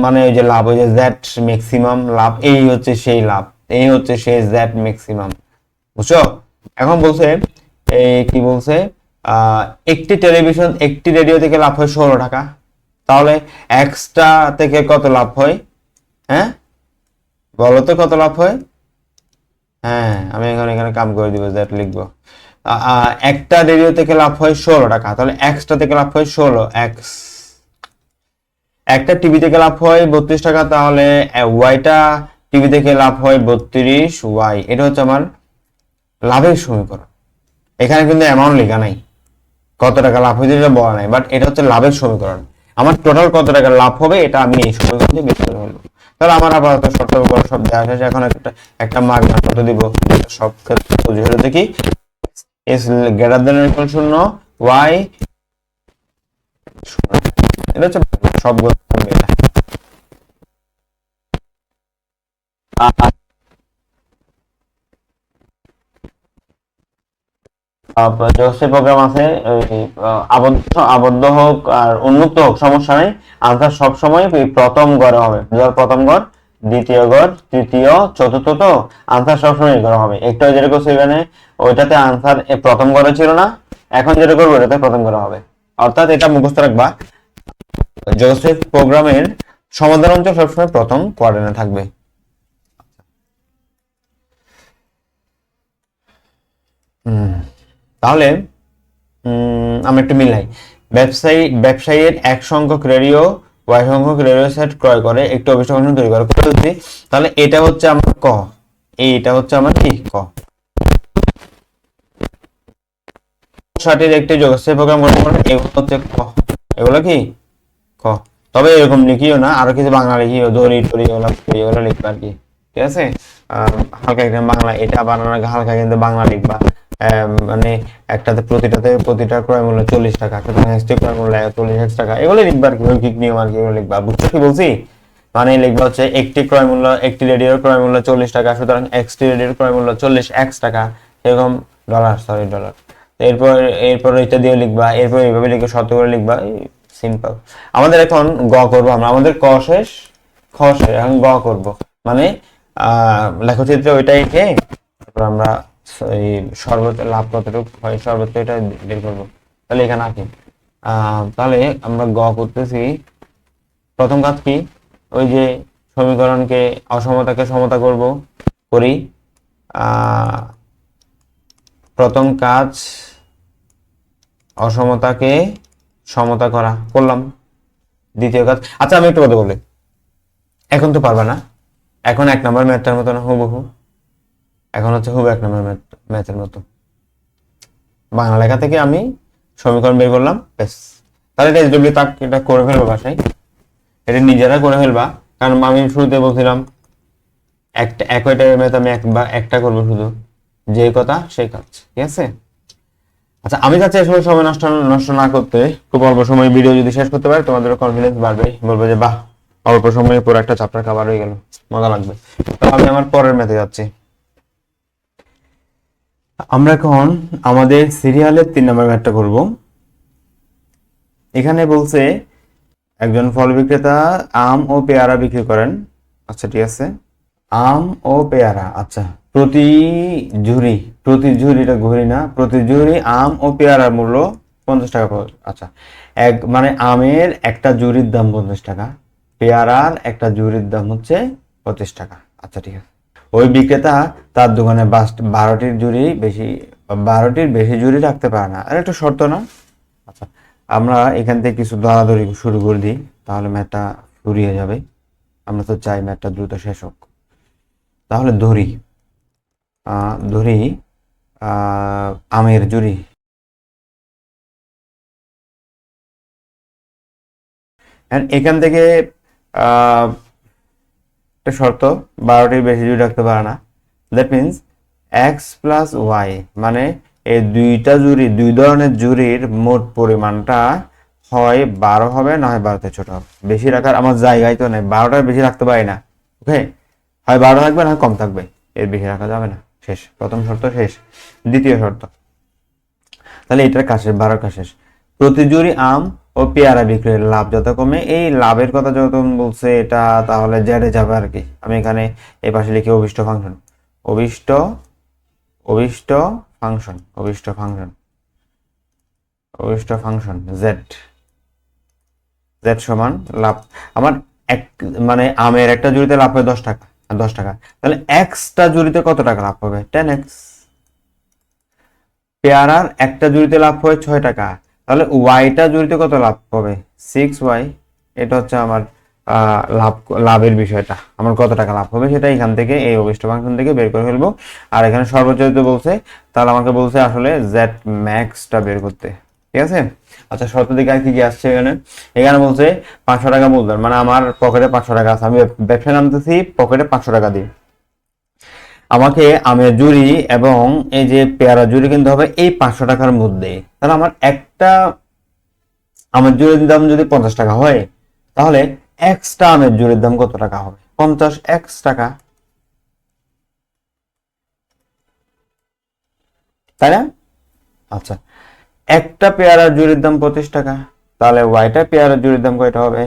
মানে ওই যে লাভ, ওই যে জেড ম্যাক্সিমাম লাভ, এই হচ্ছে সেই লাভ, এই হচ্ছে সেই জেড ম্যাক্সিমাম, বুঝছো? এখন বলছে কি বলছে, একটি রেডিও থেকে লাভ হয় 16 টাকা, তাহলে এক্সট্রা থেকে কত লাভ হয়? হ্যাঁ বলো তো, কত লাভ হয়? হ্যাঁ, আমি এখানে কাম করে দিব, জেড লিখবো। একটা রেডিও থেকে লাভ হয় 16 টাকা, তাহলে এক্সট্রা থেকে লাভ হয় 16x। একটা টিভি থেকে লাভ হয় 32 টাকা, তাহলে ওয়াইটা টিভি থেকে লাভ হয় 32y। এটা হচ্ছে আমার লাভের সমীকরণ। এখানে কিন্তু অ্যামাউন্ট লেখা নাই, কত টাকা লাভ হয়েছে এটা বলা নাই, বাট এটা হচ্ছে লাভের সমীকরণ। আমার টোটাল কত টাকা লাভ হবে এটা আমি এই সমীকরণ দিয়ে বের করে ফেলবো। তাহলে আমার আপাতত শর্ত উপর সব দেওয়া আছে, এখন একটা মার্ক কত দিব, সব ক্ষেত্রে বুঝে হলো কি is greater than or equal to 0, y এটা হচ্ছে সবগুলো থাকবে এটা। জোসেফ প্রোগ্রাম আছে, আবদ্ধ হোক আর উন্মুক্ত হোক সমস্যা নেই, আনসার সবসময় প্রথম গড়ে হবে। ধর প্রথম গড়, দ্বিতীয় গড়, তৃতীয়, চতুর্থ, তো আনসার সবসময় গড়ে হবে। একটু যেটা করছে এখানে ওইটাতে আনসার প্রথম গড়ে ছিল না, এখন যেটা করবো এটাতে প্রথম গড়ে হবে। অর্থাৎ এটা মুখস্থ রাখবা, জোসেফ প্রোগ্রামের সমাধান অঞ্চল সবসময় প্রথম কোয়াড্রেন্টে থাকবে। তাহলে আমরা একটু মিলাই। ব্যবসায়ীর এক সংখ্যক রেডিও ওয়াই সংখ্যক রেডিও সেট ক্রয় করে একটি অভিষ্ট ফাংশন তৈরি করে। তাহলে এটা হচ্ছে আমার ক, এইটা হচ্ছে আমার কি ক। ষাটের একটি যোগসের প্রোগ্রাম গঠন করে, এগুলো হচ্ছে ক, এগুলো কি ক। তবে এরকম লিখিও না, আরো কিছু বাংলা লিখিও, দড়ি টড়ি এগুলো লিখবা আর কি, ঠিক আছে। হালকা একটা বাংলা, এটা বানানোর হালকা কিন্তু বাংলা লিখবা। মানে একটাতে প্রতিটা ক্রয় মূল্য 40 টাকা, সুতরাং এক্সটি ক্রয় মূল্য 40 টাকা, এগুলো লিখবা আর কি, ঐকিক নিয়ম আর কি, এগুলো লিখবা। বুঝছো কি বলছি? মানে লিখবা হচ্ছে একটি ক্রয় মূল্য, একটি রেডিওর ক্রয় মূল্য 40 টাকা, সুতরাং এক্সটি রেডিওর ক্রয় মূল্য 40 টাকা, এরকম ডলার। এরপর এটা দিয়ে লিখবা, এরপর এইভাবে লিখে শর্ত করে লিখবা, সিম্পল। আমাদের এখন গ করবো আমরা, আমাদের ক শেষ, খ শেষ, এখন গ করবো। মানে লেখচিত্রে ওইটাই কে, তারপর আমরা এই সর্বোচ্চ লাভ কতটুকু হয় সর্বোচ্চ এটা বের করবো। তাহলে এখানে আঁকি, তাহলে আমরা গ করতেছি। প্রথম কাজ কি, ওই যে সমীকরণকে অসমতাকে সমতা করি। প্রথম কাজ অসমতাকে সমতা করলাম। দ্বিতীয় কাজ, আচ্ছা আমি একটু কথা বলি, এখন তো পারবা না, এখন 1 নম্বর ম্যাথটার মতো না হুবহু, এখন হচ্ছে হুবহু 1 নম্বর ম্যাথের মতো বাংলা লেখা থেকে আমি সমীকরণ বের করলাম, ব্যাস। তাহলে এটা এসডব্লিউ তাক এটা করে ফেলবো বাসায়, এটা নিজেরা করে ফেলবা, কারণ আমি শুরুতে বলছিলাম একই টাইপের ম্যাথ আমি একটা করবো, শুধু যে কথা সেই কাজ, ঠিক আছে। আচ্ছা আমি চাচ্ছি আসলে সময় নষ্ট না করতে, খুব অল্প সময় ভিডিও যদি শেষ করতে পারে তোমাদের কনফিডেন্স বাড়বে, বলবো যে বাহ অল্প সময়ে পুরো একটা চ্যাপ্টার কভার হয়ে গেল, মজা লাগবে। তো আমি আমার পরের ম্যাথে যাচ্ছি। আমরা এখন আমাদের সিরিয়ালের 3 নম্বর ম্যাথটা করব। এখানে বলছে একজন ফল বিক্রেতা আম ও পেয়ারা বিক্রি করেন। আচ্ছা ঠিক আছে, আম ও পেয়ারা, আচ্ছা প্রতি ঝুড়িটা ঘুরি না, প্রতি ঝুড়ি আম ও পেয়ারার মূল্য 50 টাকা পাবে। আচ্ছা মানে আমের একটা ঝুড়ির দাম 50 টাকা, পেয়ারার একটা ঝুড়ির দাম হচ্ছে 25 টাকা। আচ্ছা ঠিক আছে, ওই বিক্রেতা তার দোকানে 12টির বেশি ঝুড়ি রাখতে পারে না, আর একটা শর্ত না। আচ্ছা আমরা এখান থেকে কিছু দরাদরি শুরু করে দিই, তাহলে ম্যাথটা ফুরিয়ে যাবে। আমরা তো চাই ম্যাথটা দ্রুত শেষ হোক। তাহলে ধরি আমের ঝুড়ি, এখান থেকে একটা শর্ত, 12টির বেশি ঝুড়ি রাখতে পারে না। That means X plus Y, মানে এই দুই ধরনের ঝুড়ির মোট পরিমাণটা হয় 12 হবে, না হয় 12 থেকে ছোট হবে। বেশি রাখার আমার জায়গায় তো নেই, 12টার বেশি রাখতে পারি না। ওকে, হয় 12 থাকবে না কম থাকবে, এর বেশি রাখা যাবে না। শেষ, প্রথম শর্ত শেষ। দ্বিতীয় শর্ত, তাহলে এটার কাজ শেষ, 12 কাজ শেষ। প্রতি ঝুড়ি আম ও পেয়ারা বিক্রির লাভ যত কমে, এই লাভের কথা যখন বলছে এটা তাহলে জেডে যাবে আর কি। আমি এখানে এই পাশে লিখি অভিষ্ট ফাংশন জেড সমান লাভ। আমার মানে আমের একটা ঝুড়িতে লাভ হয় 10 টাকা, তাহলে এক্সটা ঝুড়িতে কত টাকা লাভ হবে? 10x। পেয়ারার একটা ঝুড়িতে লাভ হয় 6 টাকা, তাহলে ওয়াইটা ঝুড়িতে কত লাভ হবে? 6y। এটা হচ্ছে আমার লাভের বিষয়টা, আমার কত টাকা লাভ হবে সেটা এখান থেকে এই অভিষ্ট ফাংশন থেকে বের করে ফেলবো। আর এখানে সর্বোচ্চ বলছে, তাহলে আমাকে বলছে আসলে জেড ম্যাক্সটা বের করতে। ঠিক আছে। আচ্ছা শর্ত দিকে আর কি কি আসছে এখানে, এখানে বলছে 500 টাকা মূলধন, মানে আমার পকেটে 500 টাকা আছে, আমি ব্যবসা নামতেছি পকেটে 500 টাকা দিই। আমাকে আমের জুড়ি এবং এই যে পেয়ারা জুড়ি কিনতে হবে এই 500 টাকার মধ্যে। তাহলে আমার একটা আমের জুড়ির দাম যদি 50 টাকা হয়, তাহলে এক্সট্রা আমের জুড়ির দাম কত টাকা হবে? 50x টাকা, তাই না? আচ্ছা, একটা পেয়ারার জুড়ির দাম 25 টাকা, তাহলে ওয়াইটা পেয়ারার জুড়ির দাম কয়টা হবে?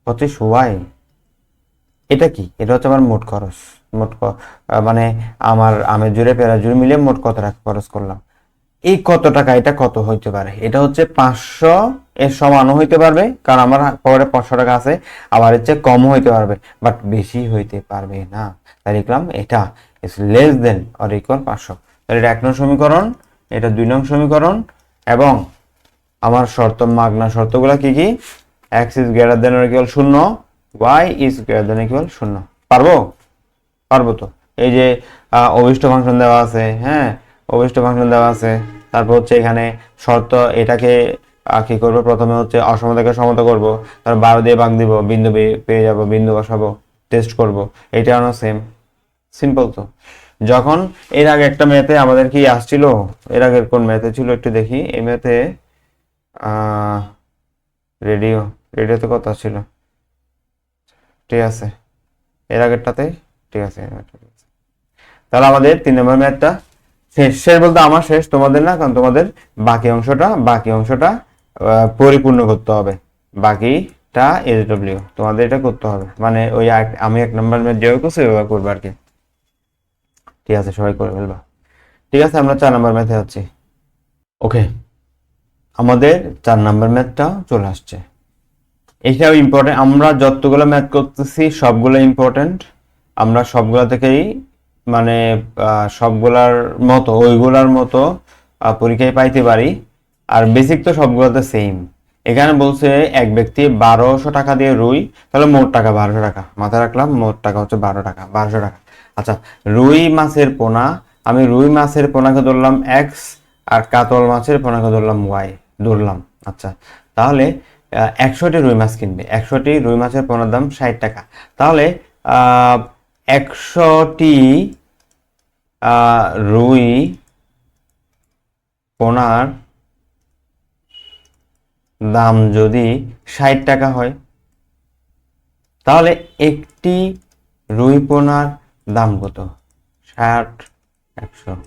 25y। এটা কি? এটা হচ্ছে আমার মোট খরচ। মানে আমার আমের জুড়ে পেয়ারা জুড়ে মিলে মোট কত টাকা খরচ করলাম। এই কত টাকা, এটা কত হইতে পারে? এটা হচ্ছে 500 এর সমানও হইতে পারবে, কারণ আমার পরে 500 টাকা আছে, আবার এর চেয়ে কমও হইতে পারবে, বাট বেশি হইতে পারবে না। তাই লিখলাম এটা is less than or equal 500। তাহলে এটা 1 নং সমীকরণ, এটা 2 নং সমীকরণ, এবং আমার শর্ত মাগনা শর্তগুলো কি কি? x is greater than or equal 0, y is greater than equal 0। পারবো? পারবো তো। এই যে অভিষ্ট ফাংশন দেওয়া আছে, হ্যাঁ অভিষ্ট ফাংশন দেওয়া আছে। তারপর হচ্ছে এখানে শর্ত, এটাকে কি করব, প্রথমে হচ্ছে অসমতাকে সমতা করব, তারপর 12 দিয়ে ভাগ দিব, বিন্দু পেয়ে যাব, বিন্দু বসাবো, টেস্ট করব। এটাও সেম, সিম্পল তো। যখন এর আগে একটা ম্যাথে আমাদের কি আসছিল, এর আগের কোন ম্যাথে ছিল একটু দেখি, এই ম্যাথে রেডিওতে কত ছিল, ঠিক আছে এর আগেরটাতে, ঠিক আছে। তাহলে আমাদের 3 নম্বর ম্যাথটা শেষ। শেষ বলতে আমার শেষ, তোমাদের না, কারণ তোমাদের বাকি অংশটা পরিপূর্ণ করতে হবে। বাকিটা SW তোমাদের এটা করতে হবে, মানে ওই আমি 1 নম্বর ম্যাথ যেভাবে করছি ওইভাবে করবে আর কি। ঠিক আছে, সবাই করে ফেলবা। ঠিক আছে, আমরা 4 নম্বর ম্যাথে যাচ্ছি। ওকে, আমাদের 4 নম্বর ম্যাথটা চলে আসছে। এটাও ইম্পর্টেন্ট, আমরা যতগুলো ম্যাথ করতেছি সবগুলো ইম্পর্টেন্ট। আমরা সবগুলা থেকেই মানে সবগুলার মতো ওইগুলার মতো পরীক্ষায় পাইতে পারি, আর বেসিক তো সবগুলোতে সেম। এখানে বলছে এক ব্যক্তি 1200 টাকা দিয়ে রুই, তাহলে মোট টাকা 1200 টাকা, মাথায় রাখলাম মোট টাকা হচ্ছে 1200 টাকা। আচ্ছা, রুই মাছের পোনা, আমি রুই মাছের পোনাকে ধরলাম x, আর কাতল মাছের পোনাকে ধরলাম y ধরলাম। আচ্ছা, তাহলে 100টি রুই মাছ কিনবে, 100টি রুই মাছের পোনার দাম 60 টাকা। তাহলে 100টি রুই পোনার দাম যদি 60 টাকা হয়, তাহলে একটি রুই পোনার দাম কত? 60 100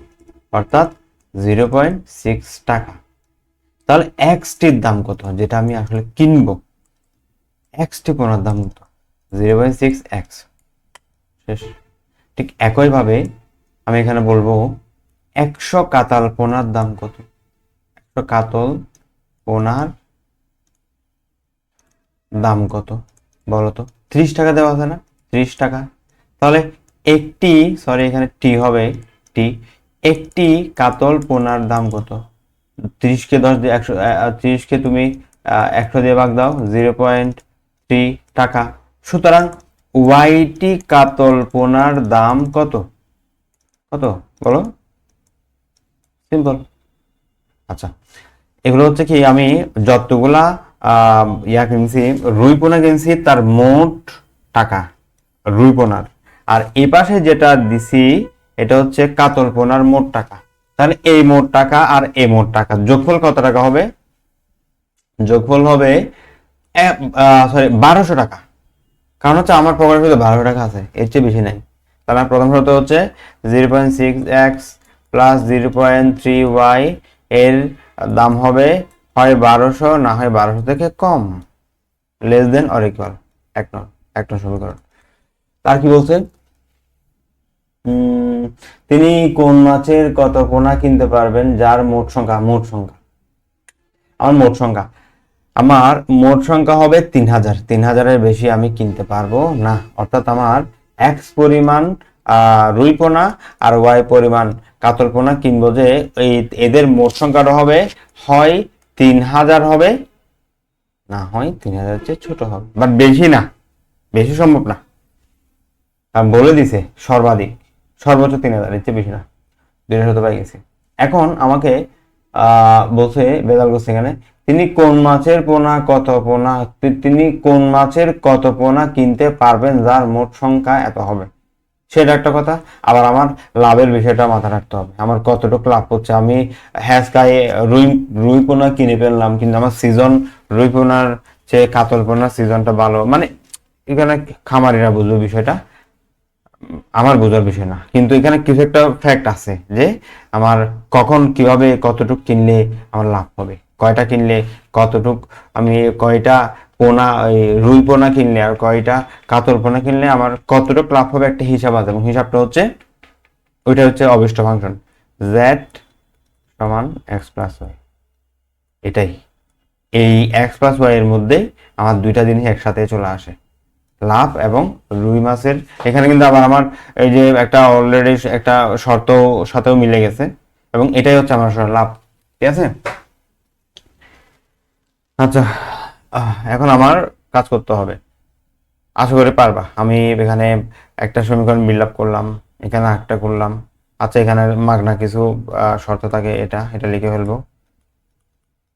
অর্থাৎ 0.6 টাকা। তাহলে এক্সটির দাম কত, যেটা আমি আসলে কিনবো, এক্সটি পোনার দাম কত? 0.6x। শেষ। ঠিক একইভাবে আমি এখানে বলবো 100 কাতাল পোনার দাম কত? 100 কাতল পোনার দাম কত বলো তো? 30 টাকা দেওয়া আছে না, 30 টাকা। তাহলে একটি, সরি এখানে টি হবে, টি, একটি কাতল পোনার দাম কত? 30 কে 10 দিয়ে 100, 30 কে তুমি 100 দিয়ে ভাগ দাও, 0.3 টাকা। সুতরাং ওয়াইটি কাতল পোনার দাম কত? কত বলো? সিম্পল। আচ্ছা, এগুলো হচ্ছে কি, আমি যতগুলা কিনছি রুই পোনা কিনছি তার মোট টাকা রুই পোনার, আর এই পাশে যেটা দিছি এটা হচ্ছে কাতল পোনার মোট টাকা। তাহলে এই মোট টাকা আর এই মোট টাকা যোগফল কত টাকা হবে? যোগফল হবে সরি 1200 টাকা। কারণ হচ্ছে আমার পকেটে শুধু 1200 টাকা আছে, এর চেয়ে বেশি নাই। তাহলে প্রথম শর্ত হচ্ছে 0.6x প্লাস 0.3y এর দাম হবে হয় 1200, না হয় 1200 থেকে কম, লেস দেন অর ইকুয়াল 1 নং সমীকরণ। তার কি বলছে? তিনি কোন মাছের কত পোনা কিনতে পারবেন যার মোট সংখ্যা, আমার মোট সংখ্যা হবে 3000, 3000-এর বেশি আমি কিনতে পারবো না। অর্থাৎ আমার এক্স পরিমাণ রুই পোনা আর ওয়াই পরিমাণ কাতল পোনা কিনবো, যে এই এদের মোট সংখ্যাটা হবে হয় 3000 হবে, না হয় 3000 চেয়ে ছোট হবে, বাট বেশি না, বেশি সম্ভব না। বলে দিছে সর্বোচ্চ 3000, এর চেয়ে বেশি না, 200 পাই গেছি। এখন আমাকে বলছে বেলাল বলছে এখানে, তিনি কোন মাছের পোনা কত পোনা, তিনি কোন মাছের কত পোনা কিনতে পারবেন যার মোট সংখ্যা এত হবে, সেটা একটা কথা। আবার আমার লাভের বিষয়টা মাথায় রাখতে হবে, আমার কতটুকু লাভ হচ্ছে। আমি হ্যাঁ গায়ে রুই রুই পোনা কিনে ফেললাম, কিন্তু আমার সিজন রুই পোনার চেয়ে কাতল পোনার সিজনটা ভালো, মানে এখানে খামারিরা বুঝবে বিষয়টা, আমার বোঝার বিষয় না। কিন্তু এখানে কিছু একটা ফ্যাক্ট আছে যে আমার কখন কিভাবে কতটুক কিনলে আমার লাভ হবে, কয়টা কিনলে কতটুক, আমি কয়টা পোনা রুই পোনা কিনলে আর কয়টা কাতল পোনা কিনলে আমার কতটুক লাভ হবে, একটা হিসাব আছে, এবং হিসাবটা হচ্ছে ওইটা হচ্ছে অভিষ্ট ফাংশন জেড সমান এক্স প্লাস ওয়াই। এটাই, এই এক্স প্লাস ওয়াই এর মধ্যে আমার দুইটা জিনিস একসাথে চলে আসে, লাভ এবং রুই মাছের। এখানে কিন্তু আবার আমার এই যে একটা অলরেডি একটা শর্ত সাথেও মিলে গেছে, এবং এটাই হচ্ছে আমার লাভ, ঠিক আছে। আচ্ছা, এখন আমার কাজ করতে হবে, আশা করি পারবা। আমি এখানে একটা সমীকরণ বিল্ড আপ করলাম, এখানে একটা করলাম। আচ্ছা, এখানে মাগনা কিছু শর্ত থাকে, এটা এটা লিখে ফেলবো,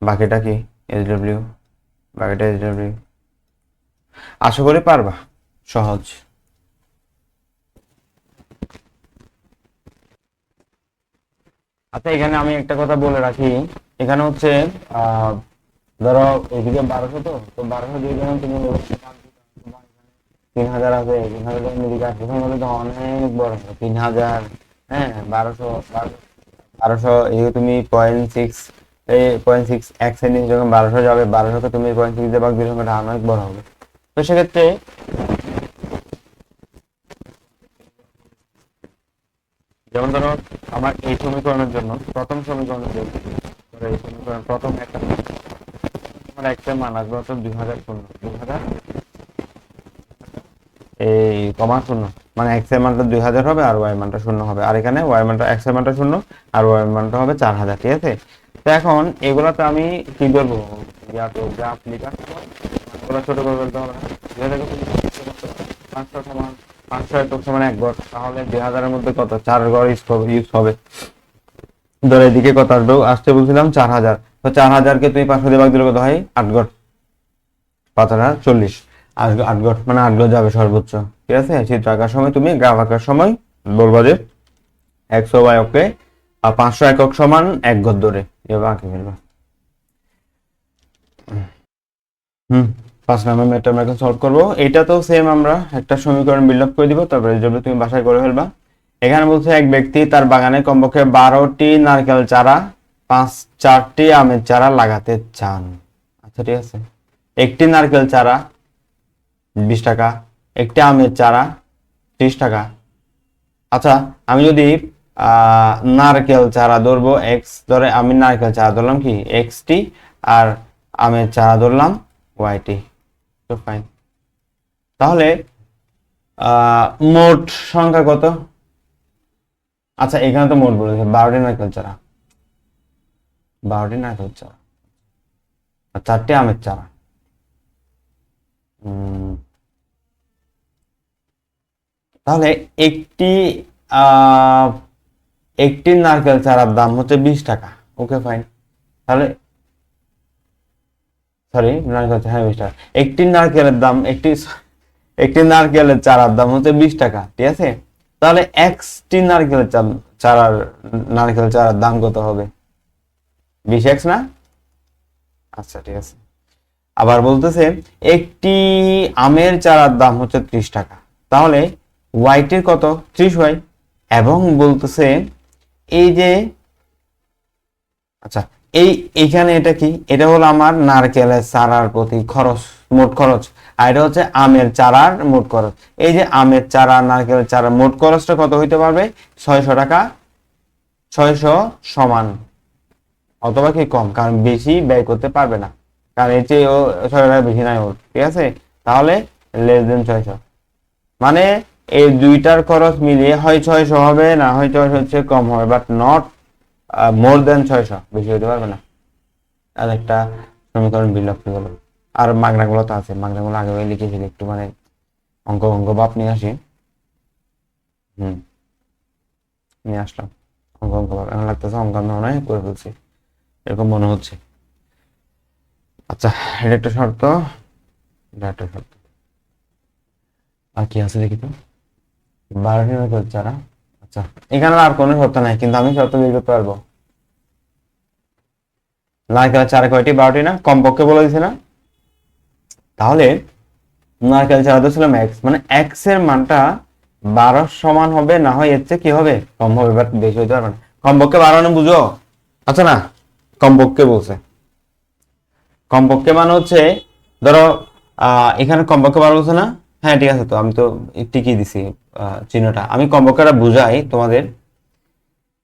বাকিটা কি এসডব্লিউ, বাকিটা এসডব্লিউ। আশা করি পারবা, সহজ। আচ্ছা, এখানে আমি একটা কথা বলে রাখি, এখানে হচ্ছে ধরো এদিকে 1200, তো তো 1200 দিয়ে যখন তুমি 3000 আছে, 3000 এদিকে আসবে তাহলে তো অনেক বড় হবে 3000। হ্যাঁ, 1200 1200 এই তুমি 0.6, এই 0.6 এক সেন্টিমিটার যখন 1200 যাবে, 1200 কে তুমি 0.6 দিয়ে ভাগ দিলে সংখ্যাটা অনেক বড় হবে। তো সেক্ষেত্রে যেমন ধরো আমার এই সমীকরণের জন্য প্রথম সমীকরণের জন্য, ধরো এই সমীকরণ প্রথম একটা আমার একটা মান আসবে অর্থাৎ 2000 শূন্য, 2000 এই কমা শূন্য, মানে এক্স এর মানটা 2000 হবে আর ওয়াই মানটা শূন্য হবে, আর এখানে ওয়াই মানটা এক্স এর মানটা শূন্য আর ওয়াই মানটা হবে 4000, ঠিক আছে। তো এখন এগুলাতে আমি কি করবো, গ্রাফ লিখা মানগুলো ছোট করে ফেলতে হবে না, 500 সমান 500 একক সমান 1 গড়, তাহলে 2000 এর মধ্যে কত 4 গড় ইউজ হবে। ধর এদিকে কত আসবে, আসতে বলছিলাম 4000, তো 4000 কে তুমি 500 দিয়ে ভাগ দিলে কত হয় 8 গড়, 5040, 8 গড় মানে 8 গড় যাবে সর্বোচ্চ, ঠিক আছে। চিত্র আঁকার সময় তুমি গ্রাফ আঁকার সময় বলবো যে এক্স ও ওয়াই ওকে 500 একক সমান 1 গড় ধরে এভাবে আঁকে ফেলবা। 5 নাম্বার ম্যাথটা আমরা এখন সলভ করবো। এটা তো সেম, আমরা একটা সমীকরণ বিল্ড আপ করে দিব, তারপরে যেগুলো তুমি বাসায় করে ফেলবা। এখানে বলছে এক ব্যক্তি তার বাগানে কমপক্ষে 12টি নারকেল চারা 4টি আমের চারা লাগাতে চান। আচ্ছা, ঠিক আছে। একটি নারকেল চারা 20 টাকা, একটি আমের চারা 30 টাকা। আচ্ছা, আমি যদি নারকেল চারা ধরবো এক্স, ধরে আমি নারকেল চারা ধরলাম কি এক্স টি, আর আমের চারা ধরলাম ওয়াই টি, তো ফাইন। তাহলে মোট সংখ্যা কত? আচ্ছা, এখানে তো মোট বলেছে 12টি নারকেল চারা, 12টি নারকেল চারা আর 4টি আমের চারা। তাহলে একটি আহ একটি নারকেল চারার দাম হচ্ছে 20 টাকা, ওকে ফাইন। তাহলে সরি, নারকেল, হ্যাঁ 20 টাকা। একটি নারকেলের দাম, একটি নারকেলের চারার দাম হচ্ছে 20 টাকা, ঠিক আছে। তাহলে এক্সটি নারকেল চারার দাম কত হবে? 20x না? আচ্ছা, ঠিক আছে। আবার বলতেছে একটি আমের চারার দাম হচ্ছে 30 টাকা, তাহলে ওয়াইটির কত 30y, এবং বলতেছে এই যে, আচ্ছা এইখানে এটা কি, এটা হলো আমার নারকেলের চারার প্রতি খরচ, মোট খরচ, আর এটা হচ্ছে আমের চারার মোট খরচ। এই যে আমের চারা নারকেলের চারা মোট খরচটা কত হইতে পারবে? 600 টাকা, 600 সমান অথবা কি কম, কারণ বেশি ব্যয় করতে পারবে না, কারণ এর চেয়ে ও 600 টাকা বেশি নাই ওর, ঠিক আছে। তাহলে লেস দেন 600, মানে এই দুইটার খরচ মিলিয়ে হয় 600 হবে, না হয় 600 হচ্ছে কম হবে, বাট নট মোর দেন 600, বেশি হতে পারবে না। আর একটা সমীকরণ বিল্ড আপ হয়ে গেল। আর মাগনাগুলো তো আছে, মাগনাগুলো আগে লিখেছি, একটু মানে অঙ্ক ভাব নিয়ে আসি। নিয়ে আসলাম অঙ্ক ভাব, এখন লাগতেছে অঙ্ক আমি মনে হয় করে ফেলছি। এরকম মনে হচ্ছে। আচ্ছা, এটা একটা শর্ত, এটা একটা শর্ত। আর কি আছে দেখি তো, 12টি নারকেল চারা। আচ্ছা, এখানে আর কোনো শর্ত নাই, কিন্তু আমি শর্ত বের করতে পারবো। নারকেলের চারা কয়টি? 12টি না, কমপক্ষে বলে দিছে না? তাহলে নারকেল চারা তো ছিল এক্স, মানে এক্স এর মানটা 12 সমান হবে, না হয় এর চেয়ে কি হবে, কম হবে, বাট বেশি হইতে পারবে না। কমপক্ষে 12 মানে বুঝো? আচ্ছা না, কমপক্ষে বলছে। কমপক্ষে মানে হচ্ছে ধরো এখানে কমপক্ষে 12 বলছে না? হ্যাঁ ঠিক আছে, তো আমি তো ঠিকই দিছি চিহ্নটা। আমি কমপক্ষেটা বুঝাই তোমাদের।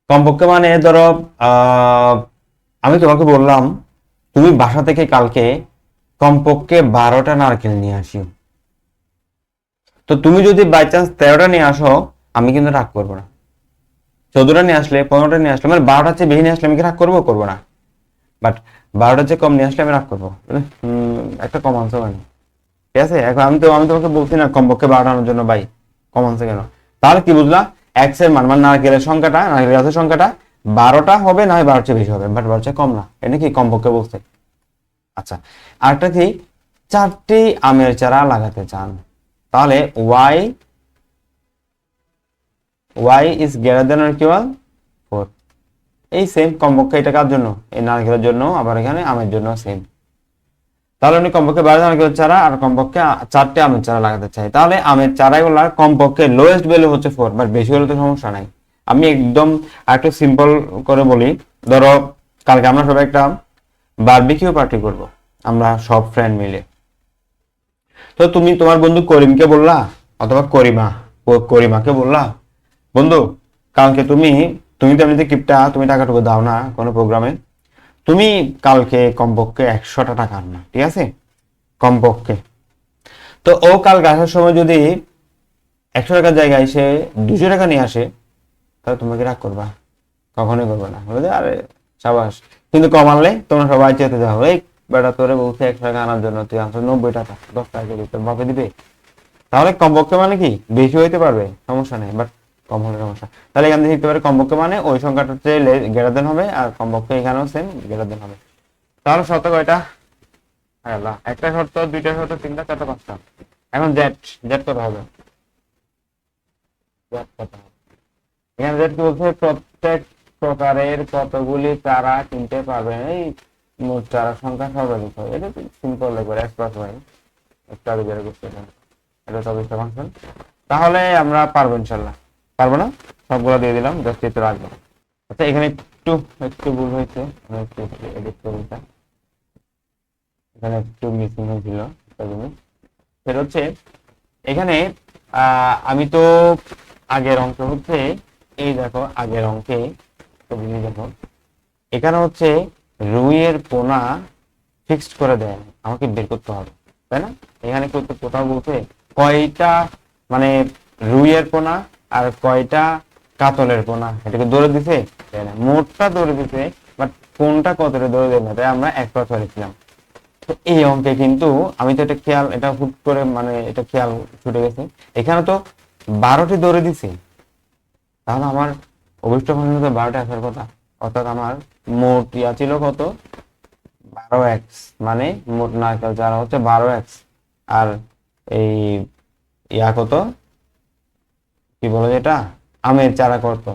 কমপক্ষে মানে ধরো আমি তোমাকে বললাম তুমি বাসা থেকে কালকে কমপক্ষে 12টা নারকেল নিয়ে আসিও। তো তুমি যদি বাই চান্স 13টা নিয়ে আসো, আমি কিন্তু রাগ করবো না। 14টা নিয়ে আসলে, 15টা নিয়ে আসলে, মানে 12টার চেয়ে বেশি নিয়ে আসলে আমি কি রাগ করবো? করবো না। বাট 12টার চেয়ে কম নিয়ে আসলে আমি রাগ করবো। একটা কম আনসার মানে, ঠিক আছে? এখন আমি তোমাকে বলছি না কমপক্ষে 12টা আনার জন্য, ভাই কম আনসার কেন? তাহলে কি বুঝলা? এক্স এর মান মানে নারকেলের সংখ্যাটা, নারকেলের গাছের সংখ্যাটা 12টা হবে, না হয় 12টার চেয়ে বেশি হবে, বাট 12টার চেয়ে কম না। এটা কি কমপক্ষে বলছে? আচ্ছা, আরেকটা কি, 4টি আমের চারা লাগাতে চান, তাহলে y is greater than or equal 4। এই সেম কমপক্ষে, এটা কার জন্য? এই নারকেলের জন্য, আবার এখানে আমের জন্য সেম। তাহলে উনি কমপক্ষে 12 নারকেলের চারা আর কমপক্ষে 4টে আমের চারা লাগাতে চাই। তাহলে আমের চারাগুলোর কমপক্ষে লোয়েস্ট ভ্যালু হচ্ছে 4, বাট বেশি হলে তো সমস্যা নাই। আমি একদম একটু সিম্পল করে বলি। ধরো কালকে আমরা সবাই একটা বারবিকিউ পার্টি করব, আমরা সব ফ্রেন্ড মিলে। তো তুমি তোমার বন্ধু করিমকে বললা, অথবা করিমাকে বললা, বন্ধু কালকে তুমি তুমি তো এমনিতে কিপটা, তুমি টাকাটুকু দাও না কোনো প্রোগ্রামে, তুমি কালকে কমপক্ষে 100টা টাকা আননা, ঠিক আছে? কমপক্ষে। তো ও কালকে আসার সময় যদি 100 টাকার জায়গায় সে 200 টাকা নিয়ে আসে, তাহলে তোমাকে রাগ করবা? কখনোই করবে না, বলে যে আরে সাবাস। কিন্তু কম আনলে তোমরা সবাই চেতে যাও, এই বেটা তোরে বলছে 100 টাকা আনার জন্য, তুই আনছো 90 টাকা, 10 টাকা করে তোর বাপে দিবে। তাহলে কমপক্ষে মানে কি, বেশি হইতে পারবে সমস্যা নেই, বাট কম হলে সমস্যা। তাহলে এখান থেকে শিখতে পারে কমপক্ষে মানে ওই সংখ্যাটা হচ্ছে গ্রেটার দেন হবে, আর কমপক্ষে এখানেও সেম গ্রেটার দেন হবে। তাহলে শর্ত কয়টা? আল্লাহ, একটা শর্ত, দুইটা শর্ত, তিনটা, চারটা, পাঁচটা। এখন জেড, জেড কত হবে? জেড কত হবে? এখানে জেড কি বলছে? প্রত্যেক প্রকারের কতগুলি চারা কিনতে পারবেন, এই মোট চারা সংখ্যা সর্বাধিক হবে। এটা সিম্পল একবার এক্স প্লাস ওয়াই, একটা বের করতে হবে। এটা 24টা ফাংশন। তাহলে আমরা পারবো ইনশাল্লাহ। পারবো না? সবগুলো দিয়ে দিলাম, জাস্ট এতে রাখবো। আচ্ছা, এখানে একটু একটু ভুল হয়েছে, আমি একটু এডিট করে দিতাম। এখানে একটু মিসিং হয়েছিল একটা জিনিস, সেটা হচ্ছে এখানে আমি তো আগের অঙ্ক হচ্ছে, এই দেখো আগের অঙ্কে দেখো, এখানে হচ্ছে রুইয়ের পোনা ফিক্সড করে দেয়, আমাকে বের করতে হবে, তাই না? এখানে কোথাও বলছে কয়টা মানে রুইয়ের পোনা আর কয়টা কাতলের পোনা, এটাকে ধরে দিছে, তাই না? মোটটা ধরে দিছে, বাট কোনটা কতটা ধরে দেয় না, তাই আমরা এক কথা লিখলাম। তো এই অঙ্কে কিন্তু আমি তো এটা হুট করে মানে এটা খেয়াল ছুটে গেছে, এখানে তো 12টি ধরে দিছে, তাহলে আমার অভিষ্ট ফাংশনে তো 12টা আসার কথা। অর্থাৎ আমার মোট ইয়া ছিল কত? 12x, মানে মোট নারকেল চারা হচ্ছে 12x, আর এই ইয়া কত কি বলে যেটা আমের চারা কত?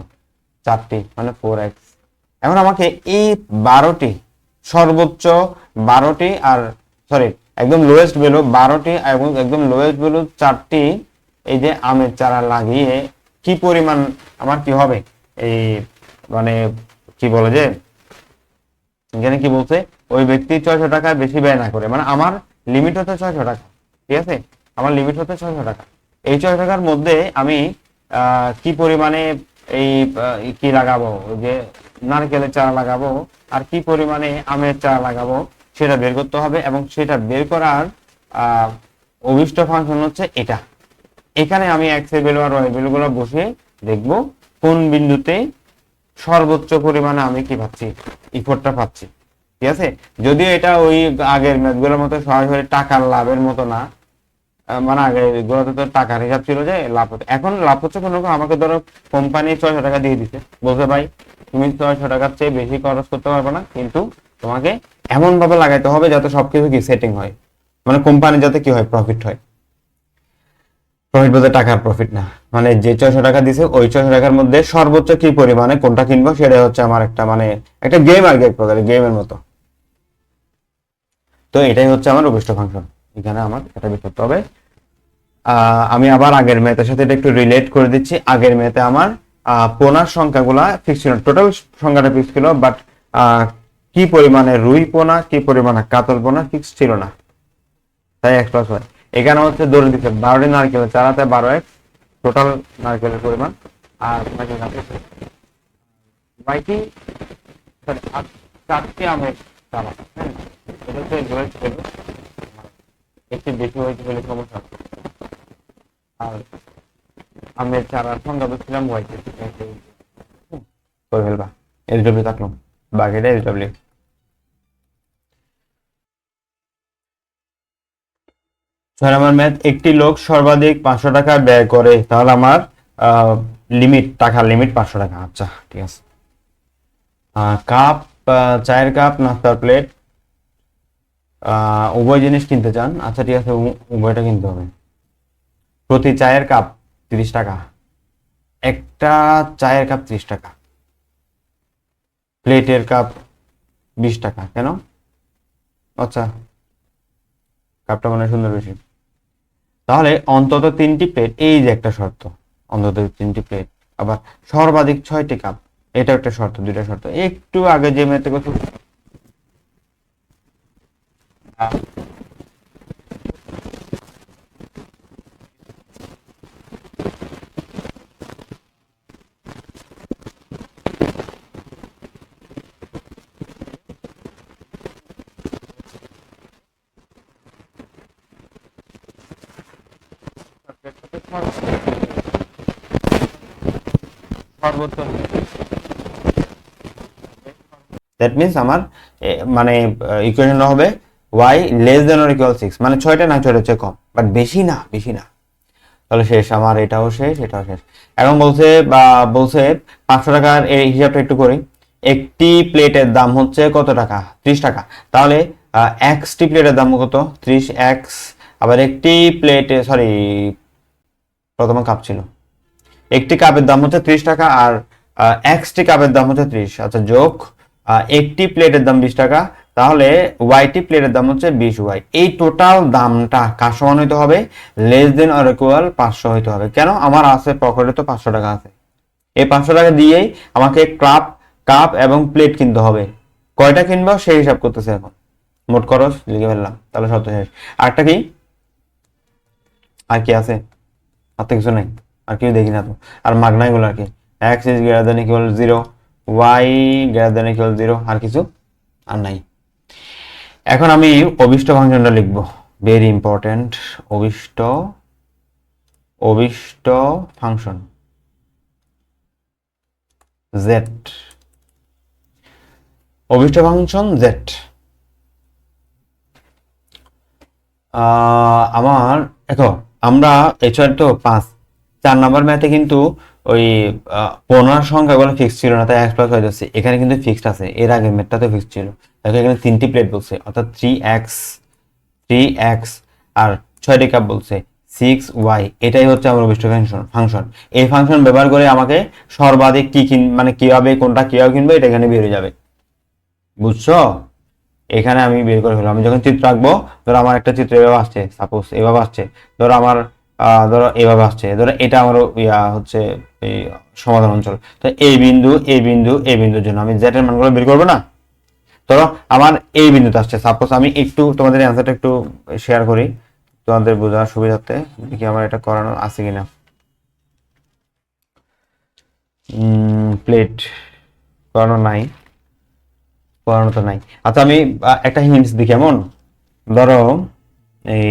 4টি, মানে 4x। এখন আমাকে এই 12টি সর্বোচ্চ 12টি আর সরি একদম লোয়েস্ট ভ্যালু 12টি এবং একদম লোয়েস্ট ভ্যালু 4টি এই যে আমের চারা লাগিয়ে কি পরিমাণ আমার কি হবে, এই মানে কি বলে যে এখানে কি বলছে, ওই ব্যক্তি 600 টাকা বেশি ব্যয় না করে, মানে আমার লিমিট হচ্ছে 600 টাকা, ঠিক আছে? আমার লিমিট হচ্ছে 600 টাকা। এই 600 টাকার মধ্যে আমি কি পরিমাণে এই কি লাগাবো, ওই যে নারকেলের চারা লাগাবো, আর কি পরিমাণে আমের চারা লাগাবো সেটা বের করতে হবে, এবং সেটা বের করার অভিষ্ট ফাংশন হচ্ছে এটা। এখানে আমি এক্স এর ভ্যালু আর ওয়াই ভ্যালু গুলো বসে দেখব কোন বিন্দুতে সর্বোচ্চ পরিমাণে আমি কি পাচ্ছি, ইফোর্টটা পাচ্ছি, ঠিক আছে? যদিও এটা ওই আগের ম্যাথগুলোর মতো সরাসরি টাকার লাভের মতো না, মানে আগে এগুলোতে তো টাকার হিসাব ছিল যে লাভ হতো, এখন লাভ হচ্ছে কোনো আমাকে ধরো কোম্পানি 600 টাকা দিয়ে দিচ্ছে, বলছে ভাই তুমি 600 টাকার চেয়ে বেশি খরচ করতে পারবে না, কিন্তু তোমাকে এমন ভাবে লাগাইতে হবে যাতে সবকিছু কি সেটিং হয়, মানে কোম্পানি যাতে কি হয়, প্রফিট হয়। প্রফিট বলতে টাকার প্রফিট না, মানে যে 600 টাকা দিছে ওই 600 টাকার মধ্যে সর্বোচ্চ কি পরিমাণে কোনটা কিনবো সেটা হচ্ছে আমার একটা মানে একটা গেম আর কি, এক প্রকারের গেমের মতো। তো এটাই হচ্ছে আমার অভিষ্ট ফাংশন। এখানে আমার এটা বের করতে হবে। আমি আবার আগের ম্যাথের সাথে এটা একটু রিলেট করে দিচ্ছি। আগের ম্যাথে আমার পোনার সংখ্যাগুলা ফিক্স ছিল, টোটাল সংখ্যাটা ফিক্স ছিল, বাট কি পরিমাণে রুই পোনা কি পরিমাণে কাতল পোনা ফিক্স ছিল না, তাই x প্লাস ওয়াই। এখানে হচ্ছে ধরে দিচ্ছে 12টি নারকেলের চারাতে 12x টোটাল নারকেলের পরিমাণ, আর ওয়াইটি সরি 4টি আমের চারা, হ্যাঁ এটা হচ্ছে লোয়েস্ট ভ্যালু, একটু বেশি হয়েছে বলে সমস্যা। আর আমের চারার সংখ্যা বলছিলাম ওয়াইটি করে ফেলবা, এলডব্লিউ থাকলো, বাকিটা এলডব্লিউ। 6 নম্বর ম্যাথ, একটি লোক সর্বাধিক 500 টাকা ব্যয় করে, তাহলে আমার লিমিট, টাকার লিমিট 500 টাকা। আচ্ছা ঠিক আছে। কাপ, চায়ের কাপ, নাস্তার প্লেট, উভয় জিনিস কিনতে চান। আচ্ছা ঠিক আছে, উভয়টা কিনতে হবে। প্রতি চায়ের কাপ 30 টাকা, একটা চায়ের কাপ 30 টাকা, প্লেটের কাপ 20 টাকা। কেন? আচ্ছা কাপটা মানে সুন্দর বেশি। তাহলে অন্তত 3টি প্লেট, এই যে একটা শর্ত, অন্তত 3টি প্লেট, আবার সর্বাধিক 6টি কাপ, এটা একটা শর্ত, 2টা শর্ত। একটু আগে যে ম্যাথে কথা সর্বোচ্চ, দ্যাট মিন্স আমার মানে ইকুয়েশন হবে y less than or equal 6, মানে 6টা না 6টার চেয়ে কম, বাট বেশি না, বেশি না। তাহলে শেষ আমার, এটাও শেষ, এটাও শেষ। এখন বলছে বলছে 500 টাকার এই হিসাবটা একটু করি। একটি প্লেটের দাম হচ্ছে কত টাকা? 30 টাকা। তাহলে টি প্লেটের দাম কত? 30x। আবার একটি প্লেটে, সরি প্রথমে কাপ ছিল, একটি কাপের দাম হচ্ছে 30 টাকা, আর টি কাপের দাম হচ্ছে 30। আচ্ছা যোগ একটি প্লেটের দাম 20 টাকা, তাহলে ওয়াইটি প্লেটের দাম হচ্ছে 20y। এই টোটাল দামটা কার সমান হইতে হবে? লেস দেন অর ইকুয়াল 500 হইতে হবে। কেন? আমার আছে পকেটে তো 500 টাকা আছে, এই 500 টাকা দিয়েই আমাকে কাপ কাপ এবং প্লেট কিনতে হবে। কয়টা কিনবো সেই হিসাব করতেছে এখন। মোট খরচ লিখে ফেললাম, তাহলে শর্ত শেষ। আরেকটা কি, আর কি আছে? আর তো কিছু নাই, আর কিছু দেখি না তো। আর মাগনা এগুলো আর কি, x is greater than equal 0, y greater than equal 0, আর কিছু আর নাই। এখন আমি অভিষ্ট ফাংশনটা লিখবো, ভেরি ইম্পর্টেন্ট। অভিষ্ট অভিষ্ট ফাংশন z, অভিষ্ট ফাংশন z। আমার দেখো, আমরা এছাড়া তো 4 নাম্বার ম্যাথে কিন্তু ওই পোনার সংখ্যাগুলো ফিক্স ছিল না, তাই x প্লাস হয়ে যাচ্ছে। এখানে কিন্তু ফিক্সড আছে, এর আগে ম্যাথটাতে ফিক্স ছিল। দেখো এখানে 3টি প্লেট বলছে, অর্থাৎ 3x আর 6টি কাপ বলছে 6y। এটাই হচ্ছে আমার অভিষ্ট ফাংশন। এই ফাংশন ব্যবহার করে আমাকে সর্বাধিক কি মানে কিভাবে কোনটা কিভাবে কিনবো এটা এখানে বেরিয়ে যাবে, বুঝছো? এখানে আমি বের করে ফেললাম। আমি যখন চিত্র আঁকবো, ধরো আমার একটা চিত্র এভাবে আসছে, সাপোজ এভাবে আসছে, ধরো আমার ধরো এভাবে আসছে, ধরো এটা আমার হচ্ছে এই সমাধান অঞ্চল। তো এই বিন্দু এই বিন্দু এই বিন্দুর জন্য আমি জেড এর মানগুলো বের করবো না। ধরো আমার এই বিন্দুতে আসছে, সাপোজ আমি একটু তোমাদের অ্যান্সারটা একটু শেয়ার করি তোমাদের বোঝার সুবিধার্থে, দেখি আমার এটা করানো আছে কিনা। প্লেট করানো নাই, করানো তো নাই। আচ্ছা আমি একটা হিন্টস দিই কেমন। ধরো এই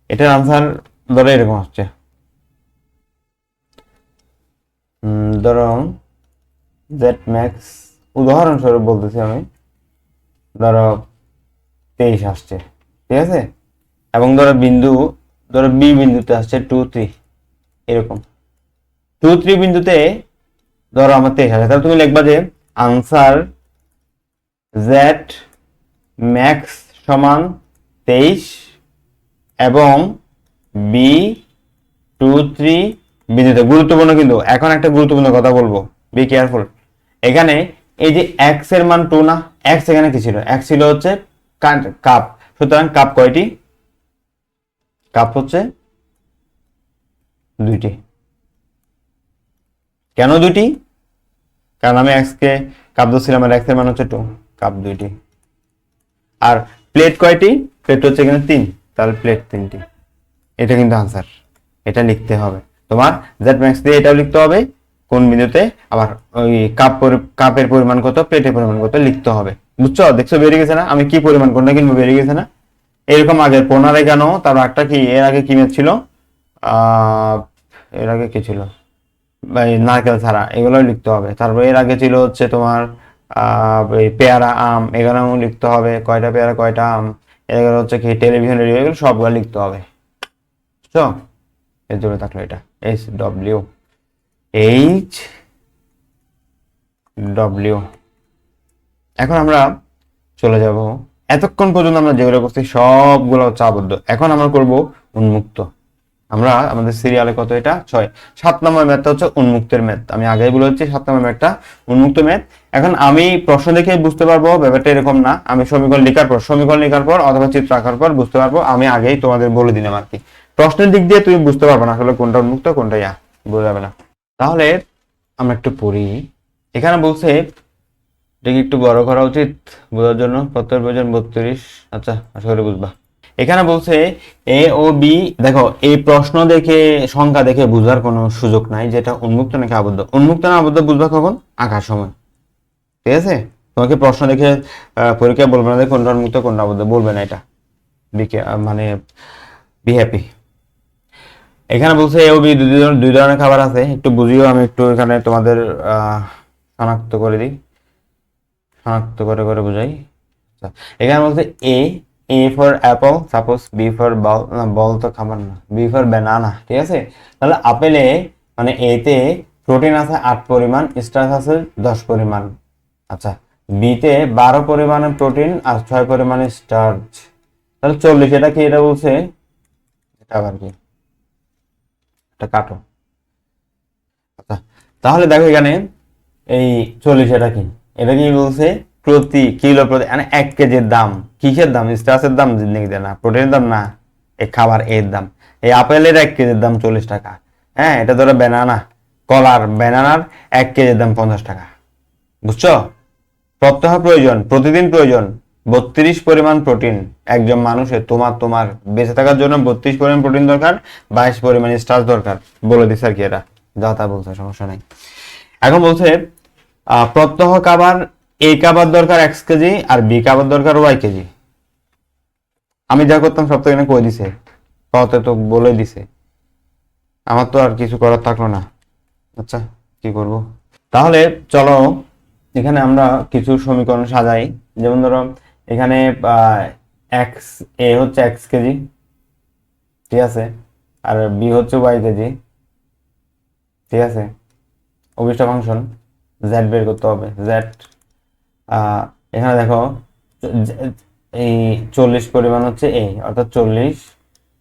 এটার আনসার ধরো এরকম আসছে, ধরো জেড ম্যাক্স, উদাহরণস্বরূপ বলতেছি আমি, ধরো 23 আসছে, ঠিক আছে? এবং ধরো বিন্দু, ধরো বি বিন্দুতে আসছে 2 3, এরকম 2 3 বিন্দুতে ধরো আমার 23,000, তাহলে তুমি লিখবা যে আনসার জেড ম্যাক্স সমান 23 এবং বি 23 বিন্দুতে। গুরুত্বপূর্ণ কিন্তু, এখন একটা গুরুত্বপূর্ণ কথা বলবো, বি কেয়ারফুল। এখানে এই যে এক্স এর মান 2 না, এক্স এখানে কি ছিল, এক্স ছিল হচ্ছে কাপ, সুতরাং কাপ কয়টি, কাপ হচ্ছে 2টি। কেন 2টি? কারণ আমি এক্স কে কাপ ধরছিলাম, আর এক্স এর মান হচ্ছে 2, কাপ 2টি। আর প্লেট কয়টি, প্লেট হচ্ছে এখানে 3, তাহলে প্লেট 3টি। এটা কিন্তু আনসার, এটা লিখতে হবে তোমার, জেড ম্যাক্স দিয়ে এটাও লিখতে হবে কোন বিন্দুতে, আবার ওই কাপের পরিমাণ কত, প্লেটের পরিমাণ কত লিখতে হবে। বুঝছো? দেখছো বেরিয়ে গেছে না, আমি কি পরিমাণ কোনটা কিনবো, বেরিয়ে গেছে না। এরকম আগে 15 কেন, তার একটা কি, এর আগে কি ম্যাথ ছিল, এর আগে কি ছিল, নারকেল ছাড়া, এগুলো লিখতে হবে। তারপর এর আগে ছিল হচ্ছে তোমার পেয়ারা আম, এগুলো লিখতে হবে, কয়টা পেয়ারা কয়টা আম, এগুলো হচ্ছে কি টেলিভিশন রেডিও, এগুলো সবগুলো লিখতে হবে। বুঝছো? এর জন্য থাকলো এটা এইচ ডব্লিউ, এইচ ডব্লিউ। এখন আমরা চলে যাব, এতক্ষণ পর্যন্ত আমরা যেগুলো করছি সবগুলো হচ্ছে আবদ্ধ। এখন আমরা করব উন্মুক্ত। আমরা আমাদের সিরিয়ালে কত, এটা 6, 7 নম্বর ম্যাথটা হচ্ছে উন্মুক্তের ম্যাথ। আমি আগেই বলেছি 7 নম্বর ম্যাথটা উন্মুক্ত ম্যাথ। এখন আমি প্রশ্ন দেখে বুঝতে পারবো ব্যাপারটা এরকম না, আমি সমীকরণ লেখার পর অথবা চিত্র আঁকার পর বুঝতে পারবো। আমি আগেই তোমাদের বলে দিলাম আর কি, প্রশ্নের দিক দিয়ে তুমি বুঝতে পারবে না আসলে কোনটা উন্মুক্ত কোনটা বোঝা যাবে না। তাহলে আমরা একটু পড়ি। এখানে বলছে, এটাকে একটু বড় করা উচিত বোঝার জন্য, প্রত্যেক প্রয়োজন 32। আচ্ছা, আশা করি বুঝবা। এখানে বলছে এ ও বি, দেখো এই প্রশ্ন দেখে সংখ্যা দেখে বুঝার কোনো সুযোগ নাই যেটা উন্মুক্ত নাকি আবদ্ধ। উন্মুক্ত না আবদ্ধ বুঝবা কখন, আঁকার সময়। ঠিক আছে, তোমাকে প্রশ্ন দেখে পরীক্ষায় বলবে না যে কোনটা উন্মুক্ত কোনটা আবদ্ধ, বলবে না এটা, মানে বি হ্যাপি। এখানে বলছে এ ও বি দুই ধরনের খাবার আছে, একটু বুঝিও, আমি একটু এখানে তোমাদের শনাক্ত করে দিই, শনাক্ত করে করে বুঝাই। এখানে বলছে A for apple, suppose B for ball, না বল তো খাবার না, বি ফর ব্যানানা। ঠিক আছে, তাহলে আপেলে মানে এতে প্রোটিন আছে 8 পরিমাণ, স্টার্চ আছে 10 পরিমাণ। আচ্ছা, বিতে 12 পরিমাণের প্রোটিন আর 6 পরিমাণের স্টার্চ, তাহলে 40। এটা কি, এটা বলছে, এটা আবার কি, এটা কাটো। আচ্ছা, তাহলে দেখো এখানে এই 40, এটা কি, এটা কি বলছে, প্রতি কিলো প্রতি, মানে 1 কেজির দাম, কিসের দাম, স্টার্চের দাম লিখে না, প্রোটিনের দাম না, এই খাবার এর দাম। এই আপেলের 1 কেজির দাম 40 টাকা। হ্যাঁ, এটা ধরো ব্যানানা, কলার ব্যানানার 1 কেজির দাম 50 টাকা। বুঝছো? প্রত্যহ প্রয়োজন, প্রতিদিন প্রয়োজন 32 পরিমাণ প্রোটিন একজন মানুষের, তোমার বেঁচে থাকার জন্য 32 পরিমাণ প্রোটিন দরকার, 22 পরিমাণ স্টার্চ দরকার। বলে দিচ্ছে আর কি, এটা যা তা বলছে, সমস্যা নাই। এখন বলছে প্রত্যহ খাবার, এ খাবার দরকার x কেজি আর বি খাবার দরকার y কেজি। আমি যা করতাম সব তো এখানে কই দিছে, কতে তো বলে দিছে, আমার তো আর কিছু করার থাকলো না। আচ্ছা, কি করব, তাহলে চলো এখানে আমরা কিছু সমীকরণ সাজাই। যেমন ধরো এখানে এক্স, এ হচ্ছে x কেজি, ঠিক আছে, আর বি হচ্ছে y কেজি। ঠিক আছে, অভিষ্ট ফাংশন জেড বের করতে হবে, জেড। এখানে দেখো এই 40 পরিমাণ হচ্ছে এ, অর্থাৎ 40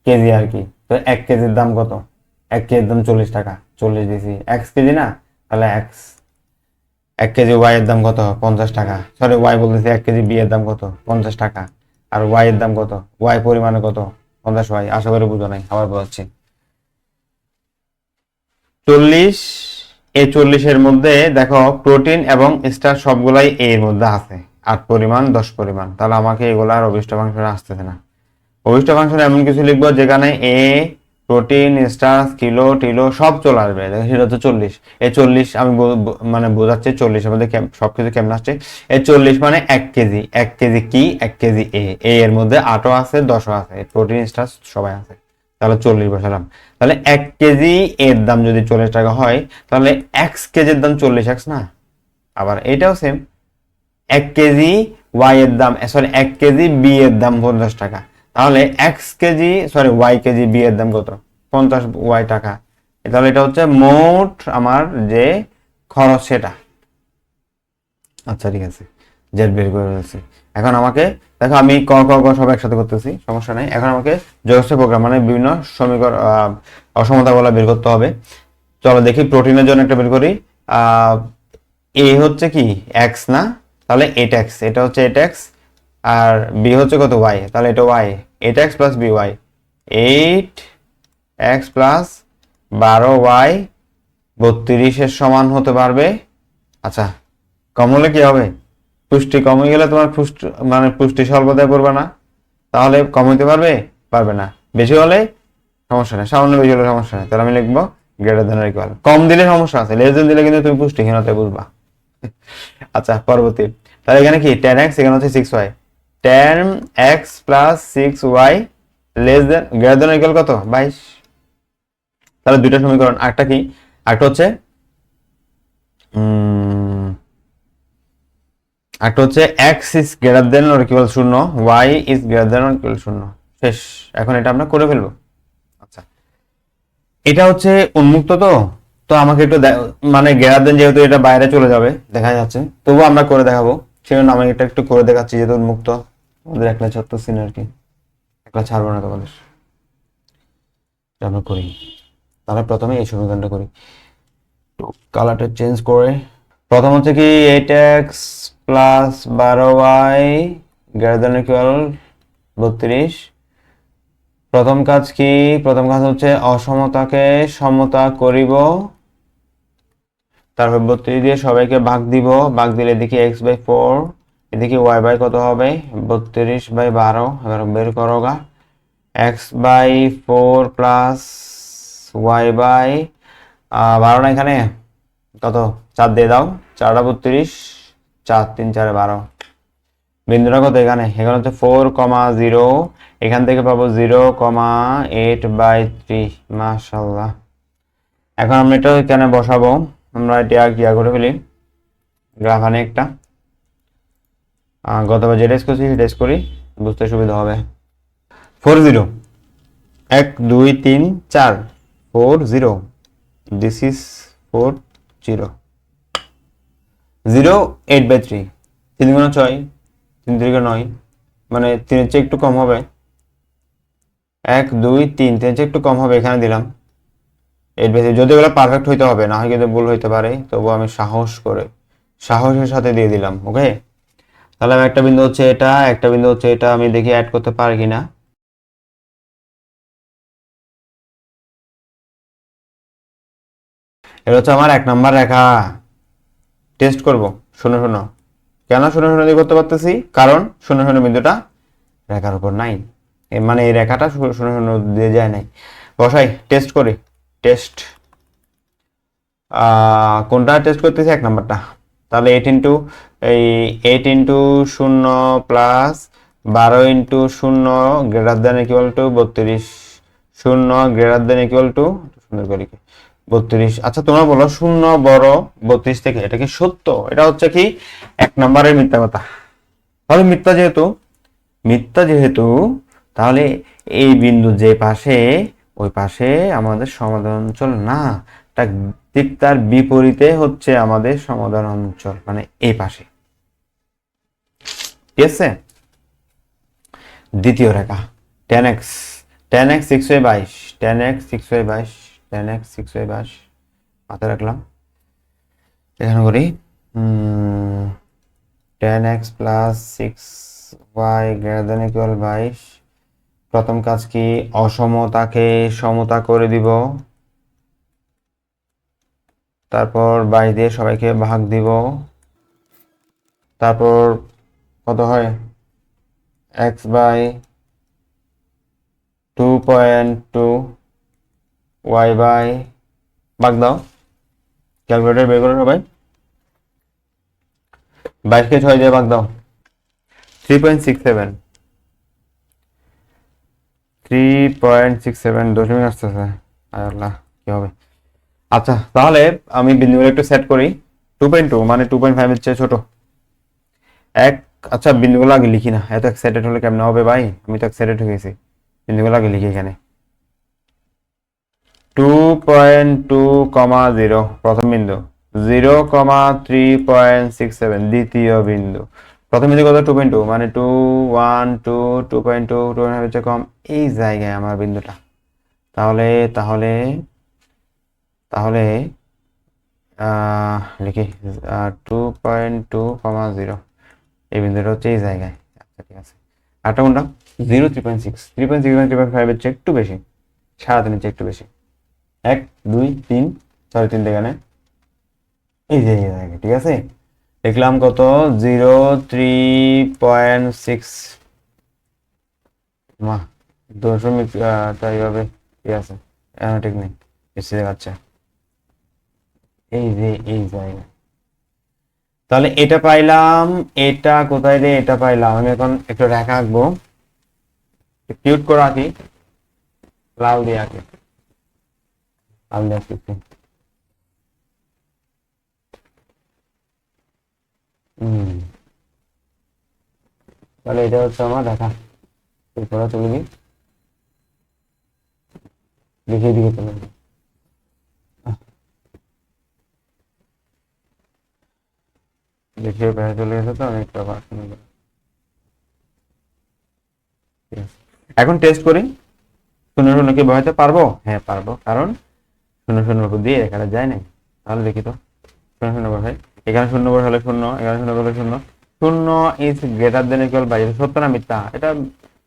কেজি আর কি। তো 1 কেজির দাম কত, 1 কেজির দাম 40 টাকা, 40 দিছি, x কেজি না, তাহলে x 1 কেজি, y এর দাম কত, 50 টাকা। সরি, y বলতেছি, 1 কেজি বি এর দাম কত, 50 টাকা। আর y এর দাম কত, y পরিমাণে কত, 50y। আশা করি বুঝো নাই, আবার বলছি। 40, এই 40 এর মধ্যে দেখো প্রোটিন এবং স্টার সবগুলাই এর মধ্যে আছে, 8 পরিমাণ 10 পরিমাণ। তাহলে আমাকে এগুলা আর অভিষ্ট ফাংশনে আসতেছে না। অভিষ্ট ফাংশনে এমন কিছু লিখবো যেখানে এ, প্রোটিন, স্টার্চ, কিলো টিলো সব চলে আসবে। দেখো সেটা হচ্ছে 40। এই 40 আমি মানে বোঝাচ্ছি 40 এর মধ্যে সবকিছু কেমন আসছে। এই 40 মানে 1 কেজি, 1 কেজি কি, 1 কেজি এ এর মধ্যে 8ও আছে 10ও আছে, প্রোটিন স্টার্চ সবাই আছে। তাহলে 40 বসালাম। তাহলে 1 কেজি এর দাম যদি 40 টাকা হয়, তাহলে x কেজির দাম 40x না। আবার এটাও সেম, 1 কেজি y এর দাম, সরি 1 কেজি বি এর দাম 50 টাকা। তাহলে x কেজি, সরি y কেজি বি এর দাম কত, 50y টাকা। তাহলে এটা হচ্ছে মোট আমার যে খরচ সেটা। আচ্ছা ঠিক আছে, জেড বের করে ফেলছি। এখন আমাকে দেখো, আমি ক ক ক সব একসাথে করতেছি, সমস্যা নাই। এখন আমাকে যোগসূত্র প্রোগ্রাম মানে বিভিন্ন সমীকরণ অসমতাগুলো বের করতে হবে। চলো দেখি, প্রোটিনের জন্য একটা বের করি। এ হচ্ছে কি এক্স না, তাহলে এটা এক্স, এটা হচ্ছে এটা এক্স, আর বি হচ্ছে কত ওয়াই, তাহলে এটা ওয়াই, এটা X plus B Y, 8x plus 12y 32 সমান হতে পারবে। আচ্ছা, কম হলে কি হবে? পুষ্টি কম হয়ে গেলে তোমার পুষ্টি স্বল্পতায় পড়বে না, তাহলে কম হইতে পারবে? পারবে না। বেশি হলে সমস্যা নেই, সামান্য বেশি হলে সমস্যা নেই, তাহলে আমি লিখবো গ্রেটার দেন ইকুয়াল। কম দিলে সমস্যা আছে, লেস দেন দিলে কিন্তু তুমি পুষ্টিহীনতায় বুঝবা। আচ্ছা পরবর্তী, তাহলে এখানে কি tan x, এখানে হচ্ছে 6y, tan x plus 6y less than greater than equal কত? 22। তাহলে দুইটা সমীকরণ। একটা কি, একটা হচ্ছে x is greater than or equal 0, y is greater than or equal 0। শেষ। এখন এটা আমরা করে ফেলবো। আচ্ছা, এটা হচ্ছে উন্মুক্ত, তো তো আমাকে একটু মানে গ্রেটার দেন, যেহেতু এটা বাইরে চলে যাবে দেখা যাচ্ছে, তবু আমরা করে দেখাবো, সেজন্য আমি এটা একটু করে দেখাচ্ছি, যেহেতু উন্মুক্ত। আমাদের একলা ছোট্ট সিন আর কি, একলা ছাড়বো না তোমাদের, আমরা করি। তাহলে প্রথমে এই সমীকরণটা করি, তো কালারটা চেঞ্জ করে। প্রথম হচ্ছে কি 8x plus 12y greater than equal 32। প্রথম কাজ কি? প্রথম কাজ হচ্ছে অসমতাকে সমতা করিব, তারপর 32 দিয়ে সবাইকে ভাগ দিব, ভাগ দিলে এদিকে x/4, এদিকে y কত হবে? 32/12। এবার বের করো গা, x/4 প্লাস y/12 না, এখানে কত 4 দিয়ে দাও, 4 32, 4 3 4 12। বিন্দুটা কত এখানে? এখানে হচ্ছে 4,0, এখান থেকে পাবো 0,8/3। মাশাআল্লাহ। এখন আমরা এটা এখানে বসাবো, আমরা এটা কিয়া করে ফেলি, গ্রাফ আনে একটা, গতবার যেটা করছি সেটা করি, বুঝতে সুবিধা হবে। 40, 1 2 3 4, 40, দিস ইজ 40, 0 8/3, 3 গুণ 6, 3 3 9, মানে 3 এর চেয়ে একটু কম হবে। 1 2 3, 3 এর চেয়ে একটু কম হবে, এখানে দিলাম 8/3। যদি ওগুলো পারফেক্ট হইতে হবে, না হয় কিন্তু ভুল হইতে পারে, তবু আমি সাহসের সাথে দিয়ে দিলাম। ওকে, তাহলে একটা বিন্দু হচ্ছে এটা, একটা বিন্দু হচ্ছে এটা, আমি দেখি অ্যাড করতে পারি কিনা। এটা হচ্ছে আমার 1 নাম্বার রেখা। টেস্ট করব, শূন্য শূন্য। কেন শূন্য শূন্য দিয়ে করতে পারতেছি? কারণ শূন্য শূন্য বিন্দুটা রেখার উপর নাই, মানে এই রেখাটা শূন্য শূন্য দিয়ে যায় নাই। বসাই, টেস্ট করি। টেস্ট কোনটা টেস্ট করতেছি? 1 নাম্বারটা। তাহলে 8 into 0 plus 12 into 0 greater than equal to 32, 0 greater than equal to, সুন্দর করি 32। আচ্ছা তোমরা বলো 0 বড় 32 থেকে, এটা কি সত্য? এটা হচ্ছে কি 1 নম্বরের মিথ্যা কথা। তাহলে মিথ্যা যেহেতু তাহলে এই বিন্দু যে পাশে, ওই পাশে আমাদের সমাধান অঞ্চল না, ঠিক তার বিপরীতে হচ্ছে আমাদের সমাধান অঞ্চল, মানে এই পাশে। ঠিক আছে। দ্বিতীয় রেখা tan x 6y22, tan x 6y22, tan x 6y22 মাথায় রাখলাম। এখানে করি tan x plus 6y greater than equal 22। প্রথম কাজ কি? অসমতাকে সমতা করে দিব, তারপর 22 দিয়ে সবাইকে ভাগ দিব, তারপর কত হয়? x বাই 2.2 y বাই, ভাগ দাও, ক্যালকুলেটর বের করো সবাই, 22 কে 6 দিয়ে ভাগ দাও, 3.67, 3.67 দশমিক আসতেছে, আল্লাহ কি হবে। আচ্ছা তাহলে আমি বিন্দুগুলো একটু সেট করি। 2.2 মানে 2.5 এর চেয়ে ছোট এক। আচ্ছা বিন্দুগুলো আগে লিখি না, এত এক্সাইটেড হলে কেমন হবে ভাই, আমি তো এক্সাইটেড হয়ে গেছি। বিন্দুগুলো আগে লিখি। এখানে 2.2, 0 প্রথম বিন্দু, 0,3.67 দ্বিতীয় বিন্দু। প্রথম বিন্দু কত 2.2 মানে 2 1 2 2.2 2 হচ্ছে কম এই জায়গায় আমার বিন্দুটা। তাহলে তাহলে তাহলে লিখি 2.2,0 এই বিন্দুটা হচ্ছে এই জায়গায়। আচ্ছা ঠিক আছে। আরটা কোনটা 0 3.6 3.6 3.5 এর চেয়ে একটু বেশি, 3.5 চেয়ে একটু বেশি। 1 2 3 সরি 3 থেকে এই যে এই জায়গায়। ঠিক আছে, দেখলাম কত 0.3.6 মা দশমিক এইভাবে ঠিক আছে, ঠিক নেই এসে দেখাচ্ছে এই যে এই জায়গায়। তাহলে এটা পাইলাম, এটা কোথায় রে, এটা পাইলাম। আমি এখন একটু রেখা আঁকবো, কিউট করে আঁকি, লাল দিয়ে আঁকি, লাল দিয়ে আঁকি। তাহলে এটা হচ্ছে আমার রেখা, এরপরে তুলে দিই, দেখিয়ে দিকে তুলে দিই। দেখিয়ে পেয়ে চলে গেছে তো, আমি একটু আবার এখন টেস্ট করি। 0 কি বসাতে পারবো? হ্যাঁ পারবো, কারণ 0 দিয়ে এখানে যায় নাই। তাহলে দেখি তো 0 বসাই, এখানে 0 বসালে 0, এখানে 0 বসালে 0, 0 is greater than equal by, সত্য না মিথ্যা? এটা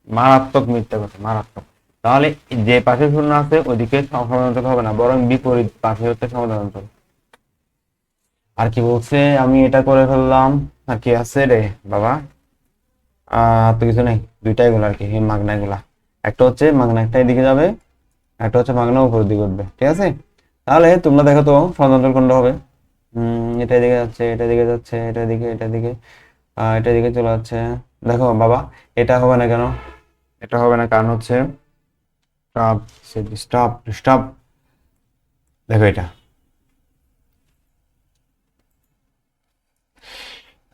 মারাত্মক মিথ্যা কথা, মারাত্মক। তাহলে যে পাশে 0 আছে ওইদিকে সমাধান হবে না, বরং বিপরীত পাশে হচ্ছে সমাধান। আর কি বলছে, আমি এটা করে ফেললাম। আর কি আছে রে বাবা? তো কিছু নেই, দুইটাই গুলো আর কি, মাগনা গুলা। একটা হচ্ছে মাগনা একটা এদিকে যাবে, একটা হচ্ছে মাগনা উপরের দিকে উঠবে। ঠিক আছে, তাহলে তোমরা দেখো তো সমান্তরাল কোনটা হবে। এটা দিকে যাচ্ছে, এটা দিকে যাচ্ছে, এটা দিকে, এটা দিকে, এটা দিকে চলে যাচ্ছে। দেখো বাবা, এটা হবে না কেন? এটা হবে না কারণ হচ্ছে স্টপ, স্টপ, স্টপ। দেখো এটা,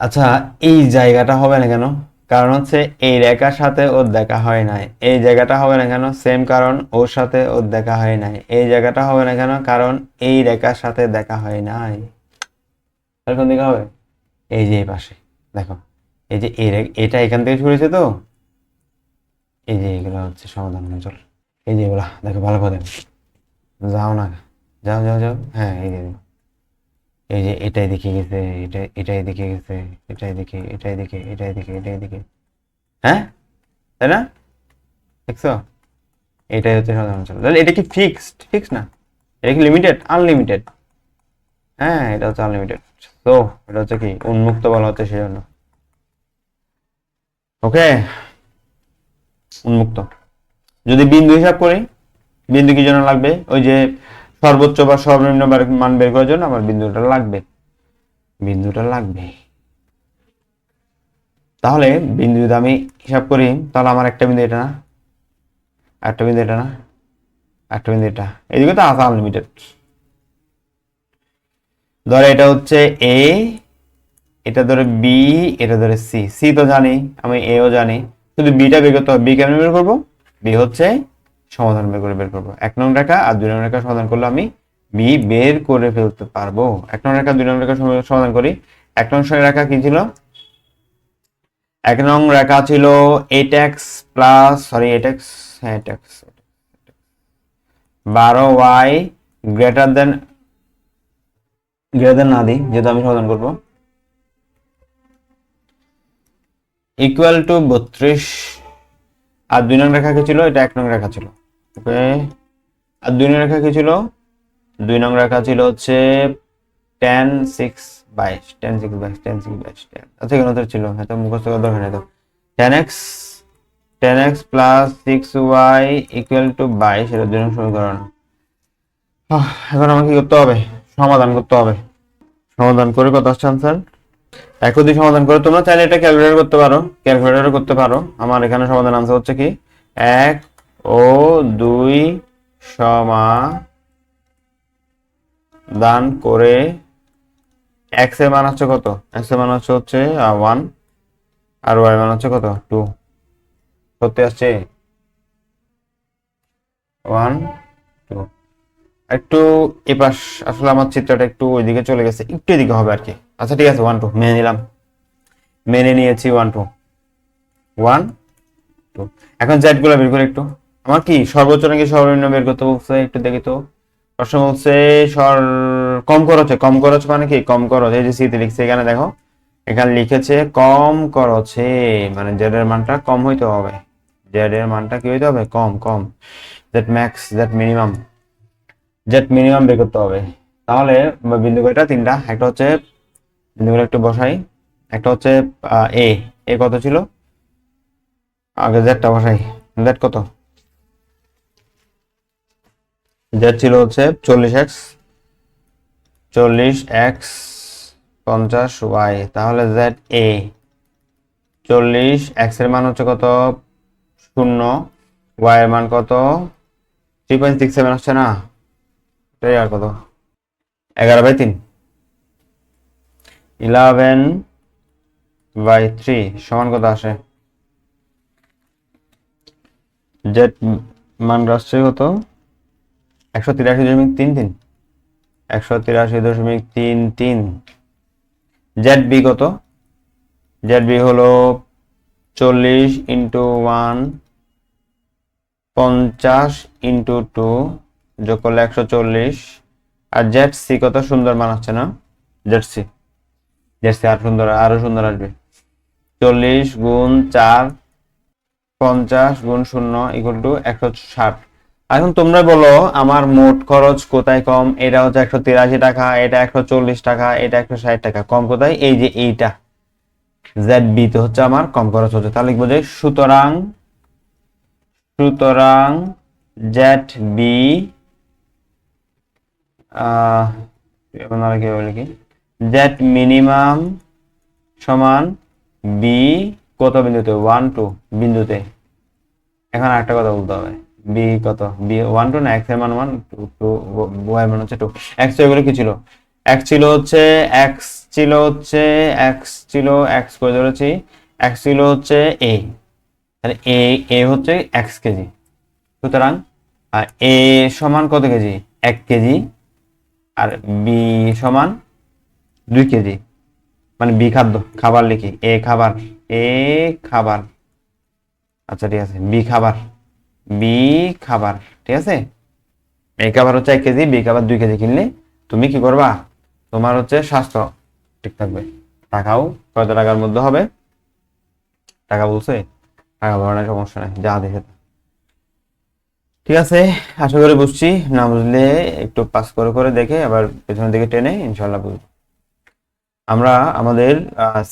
আচ্ছা এই জায়গাটা হবে না কেন? কারণ হচ্ছে এই রেখার সাথে ওর দেখা হয় নাই। এই জায়গাটা হবে না কেন? সেম কারণ, ওর সাথে ওর দেখা হয় নাই। এই জায়গাটা হবে না কেন? কারণ এই রেখার সাথে দেখা হয় নাই। তাহলে কোন দিকে হবে? এই যে এই পাশে। দেখো এই যে এটা এখান থেকে শুরু হয়েছে তো, এই যে এগুলো হচ্ছে সমাধান অঞ্চল। এই যে এগুলা দেখো ভালো করে দেখো। যাও না, যাও যাও যাও, হ্যাঁ এই যে এই যে এটাই দিকে গেছে, এটাই দিকে গেছে, এটাই দিকে, এটাই দিকে, এটাই দিকে, এটাই দিকে। হ্যাঁ তাই না? দেখছো, এটাই হচ্ছে সাধারণ অঞ্চল। তাহলে এটা কি ফিক্সড? ফিক্স না, এটা কি লিমিটেড? আনলিমিটেড। হ্যাঁ এটা হচ্ছে আনলিমিটেড। তো এটা হচ্ছে কি উন্মুক্ত বলা হচ্ছে সেই জন্য। ওকে, উন্মুক্ত। যদি বিন্দু হিসাব করি, বিন্দু কি জন্য লাগবে? ওই যে সর্বোচ্চ বা সর্বনিম্ন মান বের করার জন্য আমার বিন্দুটা লাগবে, বিন্দুটা লাগবে। তাহলে বিন্দু যদি আমি হিসাব করি, তাহলে আমার একটা বিন্দু এটা না, একটা বিন্দু এটা না, একটা বিন্দু এটা, এদিকে তো আছে আনলিমিটেড। ধরে এটা হচ্ছে এ, এটা ধরে বি, এটা ধরে সি। সি তো জানি, আমি এও জানি, শুধু বিটা বের করতে হবে। বি কেমন বের করবো? বি হচ্ছে সমাধান বের করবো 1 নং রেখা আর 2 নং রেখা সমাধান করলে আমি বি বের করে ফেলতে পারবো। 1 নং রেখা 2 নং রেখা সমাধান করি। 1 নং রেখা কি ছিল? 1 নং রেখা ছিল 8x প্লাস, সরি 8x, হ্যাঁ 8x, 12y গ্রেটার দেন না দিই, যেহেতু আমি সমাধান করবো, ইকুয়াল টু 32। আর 2 নং রেখা কি ছিল? এটা 1 নং রেখা ছিল। ওকে, আর 2 নং রেখা কি ছিল? 2 নং রেখা ছিল হচ্ছে tan 6 22, tan 6 22, tan 6 22, আচ্ছা কেন ছিল, হয়তো মুখস্থ করার দরকার নেই তো। tan x plus 6y equal to 22, এর 2 নং সমীকরণ। এখন আমাকে কি করতে হবে? সমাধান করতে হবে। সমাধান করে কত আসছে আনসার? একই দিয়ে সমাধান করে, তোমরা চাইলে এটা ক্যালকুলেটর করতে পারো, ক্যালকুলেটরও করতে পারো। আমার এখানে সমাধান আনসার হচ্ছে কি 1 ও 2 সমাধান করে x এর মান হচ্ছে কত? x এর মান হচ্ছে 1 আর y এর মান হচ্ছে কত? 2। সত্যি আসছে 1 2। একটু এপাশ, আসলে আমার চিত্রটা একটু ওইদিকে চলে গেছে, একটু এদিকে হবে আর কি। আচ্ছা ঠিক আছে, 1 2 মেনে নিলাম, মেনে নিয়েছি। 1 2 1 2। এখন জেড গুলো বের করে একটু। আমার কি সর্বোচ্চ নাকি সর্বনিম্ন বের করতে বলছে একটু দেখি তো। প্রশ্ন বলছে কম খরচে। কম খরচ মানে কি? কম খরচ, এই যে সিতে লিখছে এখানে দেখো, এখানে লিখেছে কম খরচে, মানে জেড এর মানটা কম হইতে হবে। জেড এর মানটা কি হইতে হবে? কম কম। Z max, Z minimum, Z minimum বের করতে হবে। তাহলে বিন্দু কয়টা? তিনটা। একটা হচ্ছে, বিন্দুগুলো একটু বসাই। একটা হচ্ছে এ, এ কত ছিল? আগে জেডটা বসাই। জেড কত? জেড ছিল হচ্ছে 40x, 40x 50y। তাহলে জেড এ 40, এক্স এর মান হচ্ছে কত? 0, ওয়াই এর মান কত? 3.67 আসছে না? এটাই আর কত? 11/3, 11/3 সমান কত আসে? জেড মান আসছে কত? 183.33, 183.33। জেড বি কত? জেড বি হলো 40 ইন্টু 1, 50 ইন্টু 2, যোগ করলে 140। আর জেড সি কত? সুন্দর মান আসছে না? জেড সি, জেড সি আর সুন্দর, আরো সুন্দর আসবে। 40 গুণ 4, 50 গুণ 0 ইকুয়াল টু 160। এখন তোমরা বলো আমার মোট খরচ কোথায় কম? এটা হচ্ছে 183 টাকা, এটা 140 টাকা, এটা 160 টাকা। কম কোথায়? এই যে এইটা জেড বি তে হচ্ছে আমার কম খরচ হচ্ছে। তাহলে লিখবো যে সুতরাং, সুতরাং জেড বি কি জেড মিনিমাম সমান বি কত বিন্দুতে? 1 2 বিন্দুতে। এখন আরেকটা কথা বলতে হবে, বি কত? বি 1 2 না? এক্স এর মান 1, 2 ওয়াই মান হচ্ছে 2। এক্স এগুলো কি ছিল? এক্স ছিল হচ্ছে, এক্স ছিল হচ্ছে, এক্স ছিল, এক্স করে ধরেছি, এক্স ছিল হচ্ছে এ। তাহলে এ, এ হচ্ছে এক্স কেজি। সুতরাং এ সমান কত কেজি? 1 কেজি। আর বি সমান 2 কেজি। মানে বি খাদ্য, খাবার লিখি, এ খাবার, এ খাবার। আচ্ছা ঠিক আছে, বি খাবার, বি খাবার। ঠিক আছে, এ খাবার হচ্ছে 1 কেজি, বি খাবার 2 কেজি কিনলে তুমি কি করবা? তোমার হচ্ছে স্বাস্থ্য ঠিক থাকবে। টাকাও কত টাকার মধ্যে হবে? টাকা বলছে, টাকা বলার সমস্যা নাই, যা দেখে। ঠিক আছে, আশা করি বুঝছি। না বুঝলে একটু পাস করে করে দেখে আবার পেছনের দিকে টেনে ইনশাল্লাহ বুঝবো। আমরা আমাদের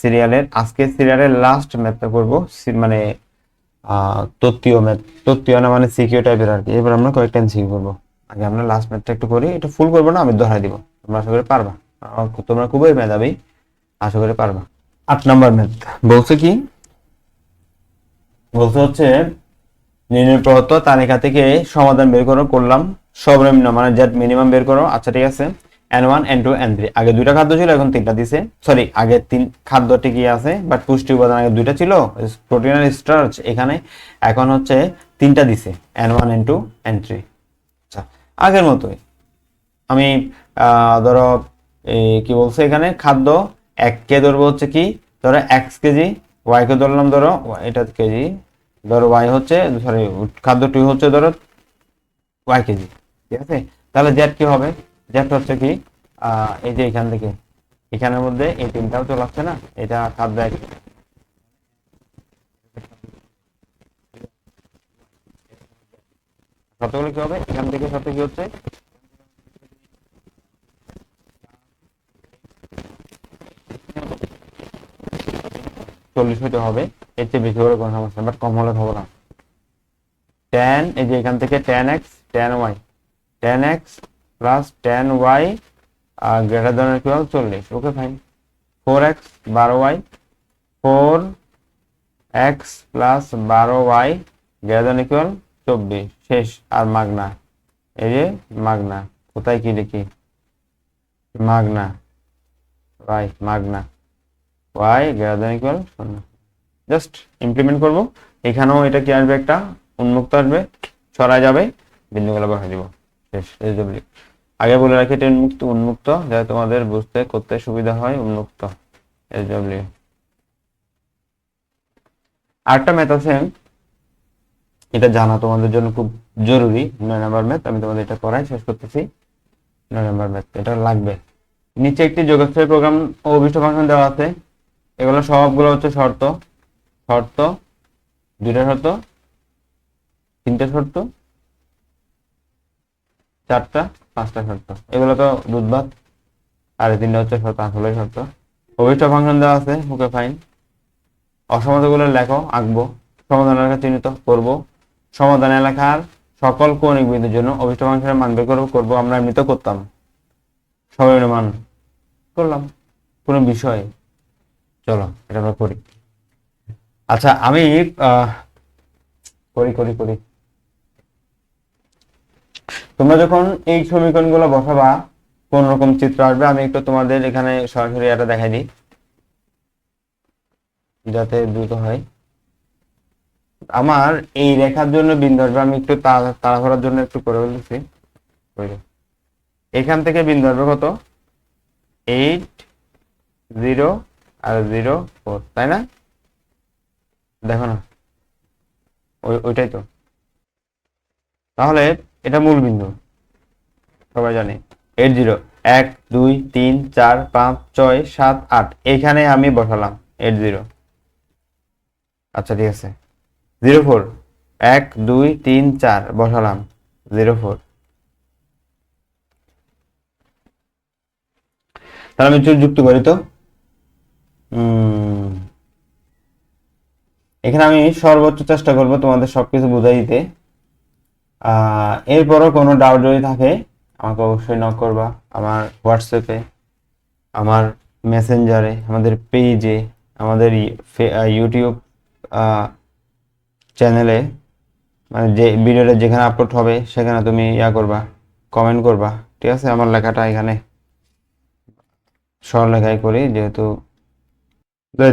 সিরিয়ালের, আজকে সিরিয়ালের লাস্ট ম্যাথটা করবো, মানে তত্ত্বীয় ম্যাথ। তত্ত্বীয় না মানে সিকিউ টাইপের আর কি। এবার আমরা কয়েকটা এমসিকিউ করবো। আগে আমরা লাস্ট ম্যাথটা একটু করি, এটা ফুল করবো না, আমি দোহাই দিব। তোমরা আশা করি পারবা, তোমরা খুবই মেধাবী, আশা করি পারবা। 8 নম্বর ম্যাথ বলছে কি? বলছে হচ্ছে নির্ণয় প্রদত্ত তালিকা থেকে সমাধান বের করো। করলাম। সর্বনিম্ন মানে জেড মিনিমাম বের করো। আচ্ছা ঠিক আছে, N1 N2 N3 আগে 2টা খাদ্য ছিল, এখন 3টা দিছে। সরি, আগে 3 খাদ্য ঠিকই আছে, বাট পুষ্টি উপাদান আগে 2টা ছিল, প্রোটিন আর স্টার্চ এখানে। এখন হচ্ছে 3টা দিছে, N1 N2 N3। আচ্ছা, আগের মতোই আমি ধরো কি বলছে এখানে, খাদ্য 1 কে ধরবো হচ্ছে কি, ধরো x কেজি, y কে ধরলাম ধরো এটা কেজি, ধরো y হচ্ছে, সরি খাদ্য 2 হচ্ছে ধরো y কেজি। ঠিক আছে, তাহলে জেড কি হবে? জেড হচ্ছে কি, এই যে এখান থেকে এখানের মধ্যে এই 3টাও চলে আসছে না, এটা খাদ্য শর্তগুলো কি হবে? এখান থেকে শর্ত কি হচ্ছে, 40 হইতে হবে। এর চেয়ে বেশি হলে কোনো সমস্যা, বাট কম হলে হবে না। tan, এই যে এখান থেকে tan x tan y, tan x plus tan y greater than equal 40। Okay fine. 4x 12y, 4x plus 12y greater than equal 24। শেষ। আর মাগনা, এই যে মাগনা, কোথায় কি লিখি? মাগনা y, মাগনা y greater than equal 0। Just implement করব। এখানেও এটা কি আসবে? একটা উন্মুক্ত আসবে, ছড়া যাবে, বিন্দুগুলো বসাই দিব। শেষ। আগে বলে রাখি এটা উন্মুক্ত উন্মুক্ত, যাতে তোমাদের বুঝতে করতে সুবিধা হয়। উন্মুক্ত SW। আরেকটা ম্যাথ আছে, এটা জানা তোমাদের জন্য খুব জরুরি। 9 নাম্বার ম্যাথ, আমি তোমাদের এটা করাই শেষ করতেছি। 9 নাম্বার ম্যাথ এটা লাগবে। নিচে একটি যোগফল প্রোগ্রাম ও অভিষ্ট ফাংশন দেওয়া আছে। এগুলো সবগুলো হচ্ছে শর্ত, শর্ত, দুইটা শর্ত, তিনটা শর্ত, চারটা, পাঁচটা শর্ত। এগুলো তো দুধ ভাত। আর এই তিনটা হচ্ছে শর্ত, আসলে শর্ত। অভিষ্ট ফাংশন দেওয়া আছে, ওকে ফাইন। অসমাধানগুলো লেখো, আঁকবো। সমাধান এলাকা চিহ্নিত করব। সমাধান এলাকার সকল কৌণিক বিন্দুর জন্য অভিষ্ট ফাংশনের মান বের করবো। আমরা এমনিতেও করতাম, সরলীয় মান করলাম, কোনো বিষয়। চলো এটা আমরা করি। আচ্ছা আমি করি করি করি তোমরা যখন এই সমীকরণগুলো বসাবা কোন রকম চিত্র আসবে, আমি একটু তোমাদের এখানে সরাসরি এটা দেখাই দিই যাতে দ্রুত হয়। আমার এই রেখার জন্য বিন্দু আসবে, আমি একটু তাড়াহুড়ার জন্য একটু করে বলতেছি। এখান থেকে বিন্দু আসবে কত, 8 0 আর 0 4, তাই না? দেখো না, ওইটাই তো। তাহলে এটা মূল বিন্দু, সবাই জানে 8 0 1 2 3 4 5 6 7 8, এখানে আমি বসালাম 8 0। আচ্ছা ঠিক আছে, 0 4 1 2 3 4 বসালাম 0 4। তাহলে আমি যুক্ত করি তো। এখানে আমি সর্বোচ্চ চেষ্টা করব তোমাদের সবকিছু বুঝাই দিতে। এরপরও কোনো ডাউট যদি থাকে আমাকে অবশ্যই নক করবা, আমার হোয়াটসঅ্যাপে, আমার মেসেঞ্জারে, আমাদের পেজে, আমাদের ইউটিউব চ্যানেলে, মানে যে ভিডিওটা যেখানে আপলোড হবে সেখানে তুমি করবা, কমেন্ট করবা, ঠিক আছে? আমার লেখাটা এখানে সরলেখায় করি, যেহেতু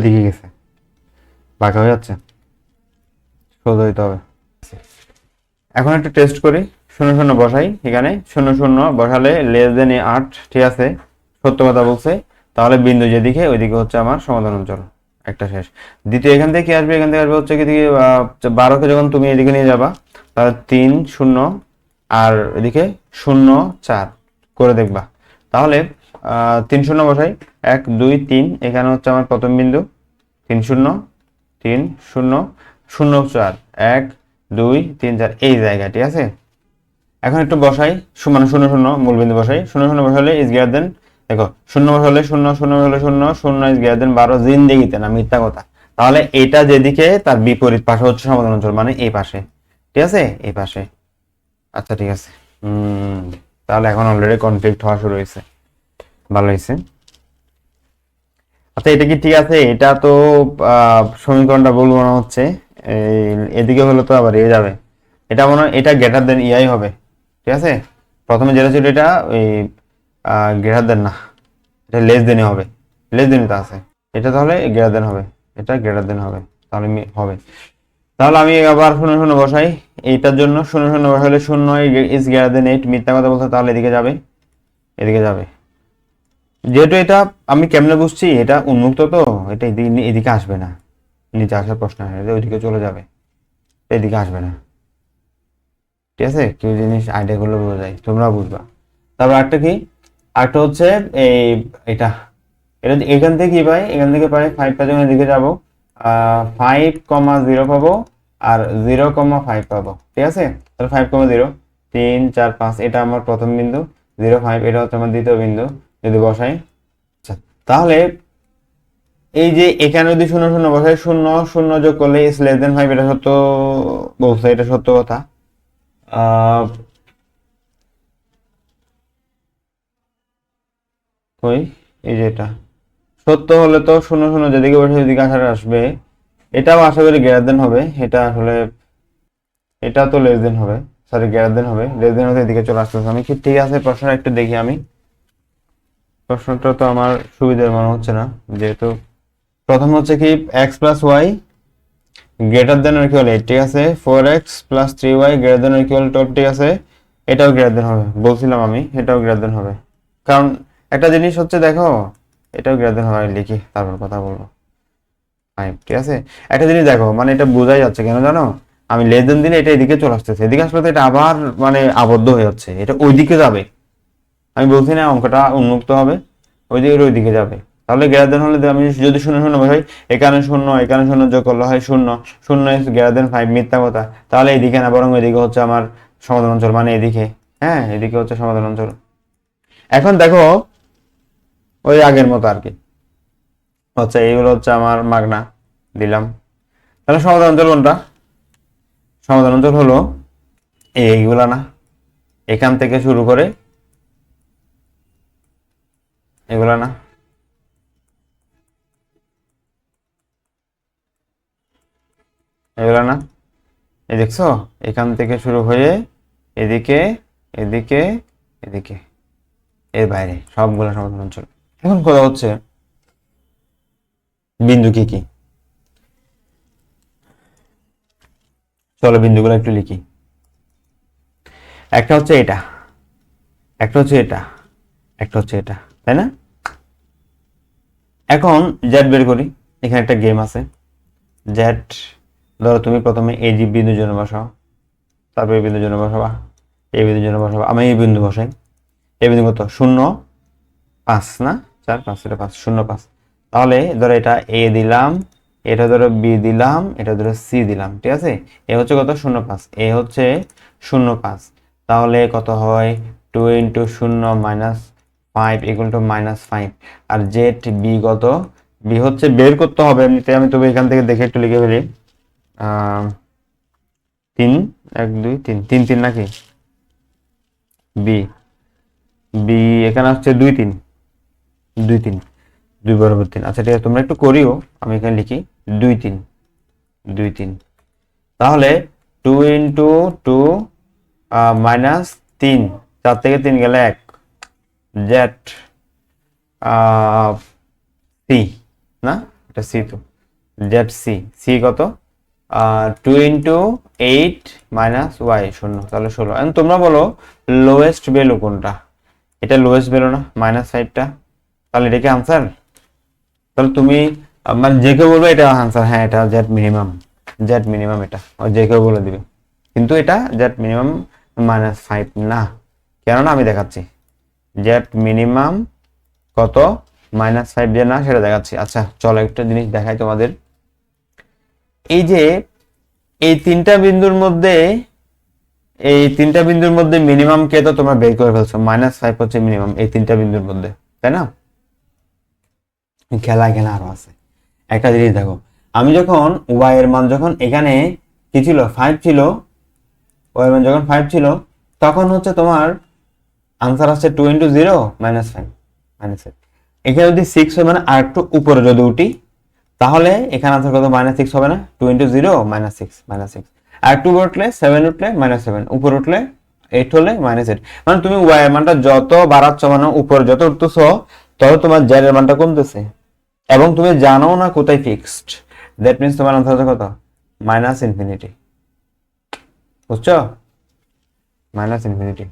দিকে গেছে, বাঁকা হয়ে যাচ্ছে, সোজা হইতে হবে। এখন একটু টেস্ট করি। 0 0 বসাই, এখানে 0 0 বসালে <8, ঠিক আছে, সত্য কথা বলছে। তাহলে বিন্দু যেদিকে ওইদিকে হচ্ছে আমার সমাধান অঞ্চল। একটা শেষ। দ্বিতীয় এখান থেকে কি আসবে, এখান থেকে আসবে হচ্ছে কি 12কে যখন তুমি এদিকে নিয়ে যাবা, তাহলে 3 0 আর এদিকে 0 4 করে দেখবা। তাহলে 3 0 বসাই, 1 2 3, এখানে হচ্ছে আমার প্রথম বিন্দু 3 0 3 0 0 4 1 2 3 4, এই জায়গা, ঠিক আছে? এখন একটু বসাই, সমান 0 0 মূলবিন্দু বসাই। 0 0 বসালে ইজ গ্রেটার দেন, দেখো 0 বসালে 0 0 বসালে 0 0 ইজ গ্রেটার দেন 12, জিন্দেগিতে না, মিথ্যা কথা। তাহলে এটা যেদিকে তার বিপরীত পাশে হচ্ছে সমাধান অঞ্চল, মানে এই পাশে, ঠিক আছে? এই পাশে। আচ্ছা ঠিক আছে। তাহলে এখন অলরেডি কনফ্লিক্ট হওয়া শুরু হয়েছে, ভালো হয়েছে। আচ্ছা এটা কি ঠিক আছে? এটা তো সমীকরণটা ভুল মনে হচ্ছে। এদিকে হলে তো আবার যাবে, এটা মনে হয় এটা গ্রেটার দেন ইয়াই হবে, ঠিক আছে? প্রথমে যেটা ছিল এটা ওই গ্রেটার দেন না, এটা লেস দেনই হবে, লেস দেনই তো আছে। এটা তাহলে গ্রেটার দেন হবে, এটা গ্রেটার দেন হবে, তাহলে হবে। তাহলে আমি আবার 0 0 বসাই। এইটার জন্য 0 0 বসালে 0 ইজ গ্রেটার দেন 8, মিথ্যা কথা বলতে, তাহলে এদিকে যাবে, এদিকে যাবে। যেহেতু এটা আমি কেমনে বুঝছি এটা উন্মুক্ত, তো এটা এদিকে আসবে না, নিচে আসার প্রশ্ন আসে, ওইদিকে চলে যাবে, এদিকে আসবে না, ঠিক আছে? কেউ জিনিস আইডিয়া করলে বোঝা যায়, তোমরা বুঝবা। তারপর একটা কি, আরেকটা হচ্ছে এই এটা এটা এখান থেকে কি পাই, এখান থেকে পাই 5 টা যখন এদিকে যাবো 5,0 পাবো আর 0,5 পাবো, ঠিক আছে? তাহলে 5,0 3 4 5, এটা আমার প্রথম বিন্দু, 0 5 এটা হচ্ছে আমার দ্বিতীয় বিন্দু। যদি বসাই, আচ্ছা তাহলে এই যে এখানে যদি 0 0 বসাই, 0 0 যোগ করলে ইজ লেস দেন 5, এটা সত্য বলছে, এটা সত্য কথা। কই, এই যে এটা সত্য হলে তো 0 0 যেদিকে বসে সেদিকে আসার আসবে, এটাও আশা করি গ্রেটার দেন হবে। এটা আসলে এটা তো লেস দেন হবে, সরি গ্রেটার দেন হবে, লেস দেন হতে এদিকে চলে আসতেছে। আমি কি ঠিক আছে? প্রশ্নটা একটু দেখি আমি, প্রশ্নটা তো আমার সুবিধার মনে হচ্ছে না। যেহেতু প্রথম হচ্ছে কি x plus Y greater than equal 8, ঠিক আছে? 4x plus 3y greater than equal 12, ঠিক আছে? এটাও গ্রেটার দেন হবে, বলছিলাম আমি এটাও গ্রেটার দেন হবে। কারণ একটা জিনিস হচ্ছে দেখো, এটাও গ্রেটার দেন হবে, লিখি তারপর কথা বলবো। 5, ঠিক আছে। একটা জিনিস দেখো, মানে এটা বোঝাই যাচ্ছে কেন জানো, আমি লেস দেন দিলে এটা এদিকে চলে আসতেছে, এদিকে আসলে তো এটা আবার মানে আবদ্ধ হয়ে যাচ্ছে, এটা ওইদিকে যাবে। আমি বলছি না অঙ্কটা উন্মুক্ত হবে, ওইদিকে যাবে। তাহলে গ্রেটার দেন হলে আমি যদি শূন্য শূন্য বসাই, এখানে শূন্য এখানে শূন্য যোগ করলে হয় শূন্য, শূন্য ইজ গ্রেটার দেন 5, মিথ্যা কথা। তাহলে এদিকে না, বরং এদিকে হচ্ছে আমার সমাধান অঞ্চল, মানে এদিকে, হ্যাঁ এদিকে হচ্ছে সমাধান অঞ্চল। এখন দেখো ওই আগের মতো আর কি হচ্ছে, এইগুলো হচ্ছে আমার মাগনা দিলাম। তাহলে সমাধান অঞ্চল কোনটা? সমাধান অঞ্চল হলো এইগুলা না, এখান থেকে শুরু করে এগুলা না, এগুলা না, এই দেখছো, এখান থেকে শুরু হয়ে এদিকে এদিকে এদিকে, এর বাইরে সবগুলা সমাধান অঞ্চল। এখন কথা হচ্ছে বিন্দু কি কি, চলো বিন্দুগুলো একটু লিখি। একটা হচ্ছে এটা, একটা হচ্ছে এটা, একটা হচ্ছে এটা, তাই না? এখন জেড বের করি, এখানে একটা গেম আছে। জেড ধরো তুমি প্রথমে এই যে বিন্দুর জন্য বসাও, তারপর এই বিন্দুর জন্য বসাবা, এই বিন্দুর জন্য বসাবা। আমি এই বিন্দু বসাই, এই বিন্দু কত? 0, 5 না, 4, 5, এটা 5, 0, 5। তাহলে ধরো এটা এ দিলাম, এটা ধরো বি দিলাম, এটা ধরো সি দিলাম, ঠিক আছে। এ হচ্ছে কত? 0, 5। এ হচ্ছে 0, 5। তাহলে কত হয়? 2 × 0 - 5 = -5। আর জেড বি কত? বি হচ্ছে বের করতে হবে এমনিতে, আমি তবে এখান থেকে দেখে একটু লিখে ফেলি। 3, 1, 2, 3, 3, 3 নাকি? বি বি এখানে হচ্ছে 2, 3, 2, 3, 2 বরাবর 3। আচ্ছা ঠিক আছে, তোমরা একটু করিও, আমি এখানে লিখি 2, 3, 2, 3। তাহলে 2 × 2 -3, 4 থেকে 3 গেলে 1, জেড সি না, এটা সি তো, জেড সি, সি কত? 2 × 8 - y, 0, তাহলে 16। এখন তোমরা বলো লোয়েস্ট ভ্যালু কোনটা? এটা লোয়েস্ট ভ্যালু না, -5টা, তাহলে এটা কি আনসার? তাহলে তুমি মানে যে কেউ বলবে এটা আনসার, হ্যাঁ এটা জেড মিনিমাম, জেড মিনিমাম এটা যে কেউ বলে দিবে। কিন্তু এটা জেড মিনিমাম -5 না, কেননা আমি দেখাচ্ছি জেড মিনিমাম কত, -5 যে না সেটা দেখাচ্ছি। আচ্ছা চলো একটা জিনিস দেখাই তোমাদের। এই যে এই তিনটা বিন্দুর মধ্যে, এই তিনটা বিন্দুর মধ্যে মিনিমাম কে তো তোমরা বের করে ফেলছো, -5 হচ্ছে মিনিমাম এই তিনটা বিন্দুর মধ্যে, তাই না? খেলা এখানে আরো আছে। একটা জিনিস দেখো, আমি যখন y এর মান যখন এখানে কি ছিল 5 ছিল, y এর মান যখন 5 ছিল, তখন হচ্ছে তোমার আনসার আসছে 2 × 0 - 5 -5। এখানে যদি 6 হয়, মানে আর একটু উপরে যদি উঠি, তাহলে এখানে আনসার কত? -6 হবে না? 2 × 0 - 6, -6। আর একটু উপরে উঠলে 7 উঠলে -7, উপরে উঠলে 8 হলে -8। মানে তুমি y এর মানটা যত বাড়াচ্ছ, মানে উপরে যত উঠতেছো, তত তোমার z এর মানটা কমতেছে, এবং তুমি জানো না কোথায় ফিক্সড। দ্যাট মিন্স তোমার আনসার হচ্ছে কত? -ইনফিনিটি। বুঝছো? -ইনফিনিটি,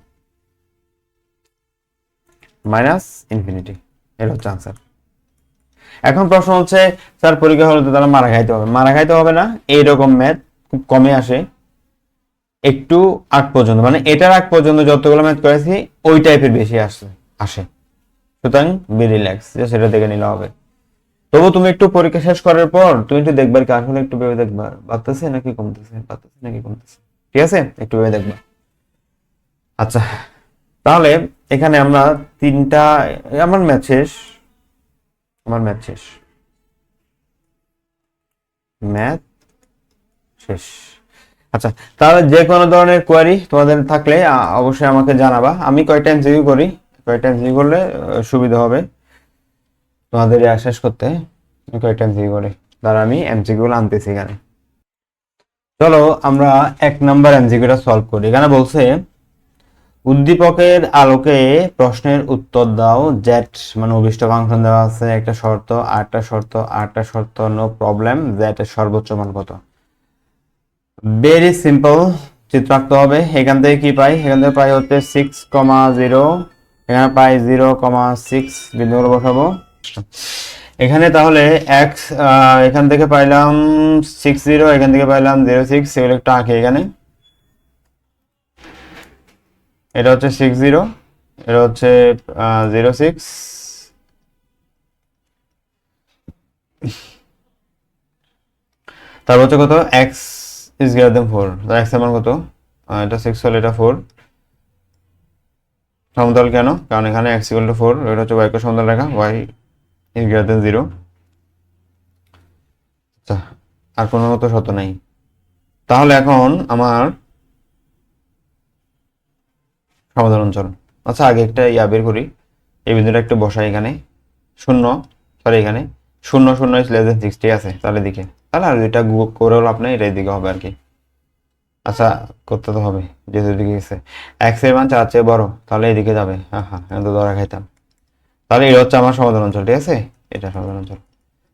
-ইনফিনিটি, এর হচ্ছে আনসার। এখন প্রশ্ন হচ্ছে, স্যার পরীক্ষা হলে তো তাহলে মারা খাইতে হবে। মারা খাইতে হবে না, এইরকম ম্যাথ খুব কমে আসে, একটু আগ পর্যন্ত, মানে এটার আগ পর্যন্ত যতগুলো ম্যাথ করেছি ওই টাইপের বেশি আসে। সুতরাং বি রিল্যাক্স, সেটা দেখে নিলে হবে। তবু তুমি একটু পরীক্ষা শেষ করার পর তুমি একটু দেখবার কি আসলে একটু ভেবে দেখবা বাড়তেছে নাকি কমতেছে, বাড়তেছে নাকি কমতেছে, ঠিক আছে? একটু ভেবে দেখবা। আচ্ছা তাহলে এখানে আমরা তিনটা, আমার ম্যাথ শেষ, আমার ম্যাথ শেষ, ম্যাথ শেষ। আচ্ছা তাহলে যে কোনো ধরনের কোয়ারি তোমাদের থাকলে অবশ্যই আমাকে জানাবা। আমি কয়টা এমসিকিউ করি, কয়টা এমসিকিউ করলে সুবিধা হবে তোমাদের শেষ করতে, কয়টা এমসিকিউ করি, তার আমি এমসিকিউ গুলো আনতেছি এখানে। চলো আমরা 1 নাম্বার এমসিকিউটা সলভ করি। এখানে বলছে উদ্দীপকের আলোকে প্রশ্নের উত্তর দাও, জেড মানে অভিষ্ট ফাংশন দেওয়া আছে, একটা শর্ত, আটটা শর্ত, নো প্রবলেম, জেড এর সর্বোচ্চ মান কত? ভেরি সিম্পল, চিত্র আঁকতে হবে। এখান থেকে কি পাই? এখান থেকে পাই হচ্ছে 6,0, এখানে পাই 0,6, বিন্দুগুলো বসাবো। এখানে তাহলে এক্স, এখান থেকে পাইলাম 60, এখান থেকে পাইলাম 06, সেগুলো একটু আঁকি। এখানে এটা হচ্ছে 60, এটা হচ্ছে 06, তারপর হচ্ছে কত? এক্স ইজ গ্রেটার দেন 4, তার এক্স এর মান কত? এটা 6 হলে এটা 4। সমতল কেন? কারণ এখানে x ইকুয়াল টু 4, এটা হচ্ছে y কে সমতল রেখা, y ইজ গ্রেটার দেন 0। আচ্ছা, আর কোনো মতো শর্ত নাই। তাহলে এখন আমার সমাধান অঞ্চল। আচ্ছা, আগে একটা বের করি। এই বিন্দুটা একটু বসাই এখানে, শূন্য, সরি এখানে 0,0 ইজ লেস দেন 60 আছে, তাহলে দিকে, তাহলে আর এটা করেও লাভ নেই, এটাই দিকে হবে আর কি। আচ্ছা, করতে তো হবে যেহেতু দিকে গেছে। এক্স এর মান 4 চেয়ে বড়, তাহলে এইদিকে যাবে। হ্যাঁ হ্যাঁ, এখন তো ধরা খাইতাম। তাহলে এটা হচ্ছে আমার সমাধান অঞ্চল, ঠিক আছে? এটা সমাধান অঞ্চল।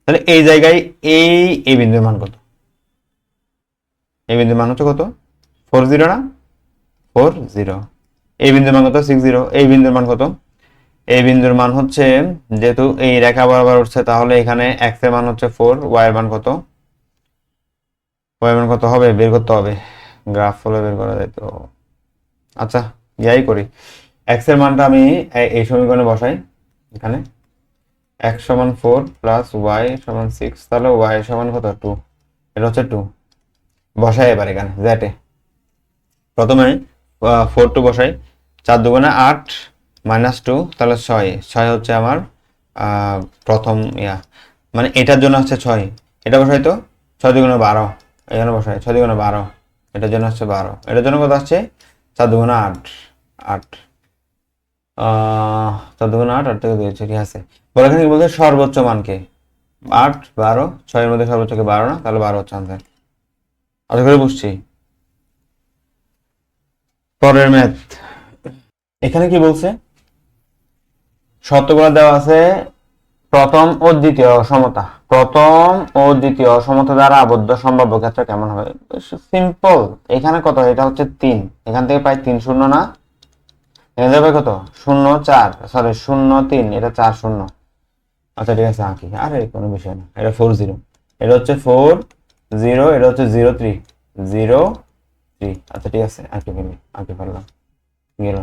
তাহলে এই জায়গায় এই বিন্দুর মান কত? এই বিন্দুর মান হচ্ছে কত? 40 না? 40। এই বিন্দুর মান কত? 60। এই বিন্দুর মান কত? এই বিন্দুর মান হচ্ছে, যেহেতু এই রেখা বরাবর উঠছে, তাহলে এখানে x এর মান হচ্ছে 4, y এর মান কত? y এর মান কত হবে বের করতে হবে, গ্রাফ ফলে বের করা যায় তো। আচ্ছা, ইয়াই করি। x এর মানটা আমি এই সমীকরণে বসাই। এখানে x সমান 4 প্লাস y সমান 6, তাহলে y সমান কত? 2। এটা হচ্ছে 2 বসাই। এবার এখানে জেটে প্রথমে 4 2 বসাই। 4 দুগুণে 8 মাইনাস 2, তাহলে 6 হচ্ছে আমার প্রথম মানে এটার জন্য হচ্ছে 6, এটা বসাই তো। 6 দুগুণে 12, এখানে বসাই 6 দুগুণে 12, এটার জন্য হচ্ছে 12, এটার জন্য কত আসছে? 4 দুগুণে 8, 8, 4 দুগুণে 8, 8 থেকে 2, ঠিক আছে। বলে এখানে কি বলছে? সর্বোচ্চ মানকে 8, 12, 6 এর মধ্যে সর্বোচ্চকে 12 না, তাহলে 12 হচ্ছে আনসার। আশা করে বুঝছি। পরের ম্যাথ, এখানে কি বলছে? শর্তগুলো দেওয়া আছে। প্রথম ও দ্বিতীয় অসমতা, প্রথম ও দ্বিতীয় অসমতা দ্বারা আবদ্ধ সম্ভাব্য ক্ষেত্র কেমন হবে? সিম্পল। এখানে কত? এটা হচ্ছে 3, এখান থেকে পাই 3 শূন্য না, এখান থেকে পাই কত? 0 4, সরি 0 3, এটা 4 0। আচ্ছা ঠিক আছে, আঁকি, আরে কোনো বিষয় না। এটা 4 0, এটা হচ্ছে 4 0, এটা হচ্ছে 0 3 0 3। আচ্ছা ঠিক আছে, আঁকি ফেললাম, গেল।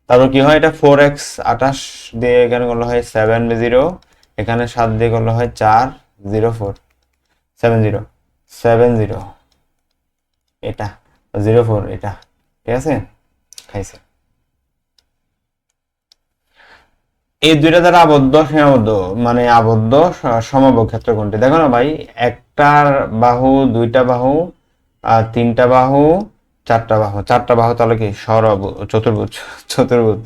তারপর কি হয়? এটা 4x 28 দিয়ে এখানে করলে হয় 7 0, এখানে 7 দিয়ে করলে হয় 4 0 4 7 0 7 0, এটা 0 4, এটা ঠিক আছে, খাইছে। এই দুইটা দ্বারা আবদ্ধ সীমাবদ্ধ, মানে আবদ্ধ সমবাহু ক্ষেত্র কোনটি? দেখো না ভাই, একটার বাহু, দুইটা বাহু, আর তিনটা বাহু, চারটা বাহু। চারটা বাহু তাহলে কি চতুর্ভুজ, চতুর্ভুজ,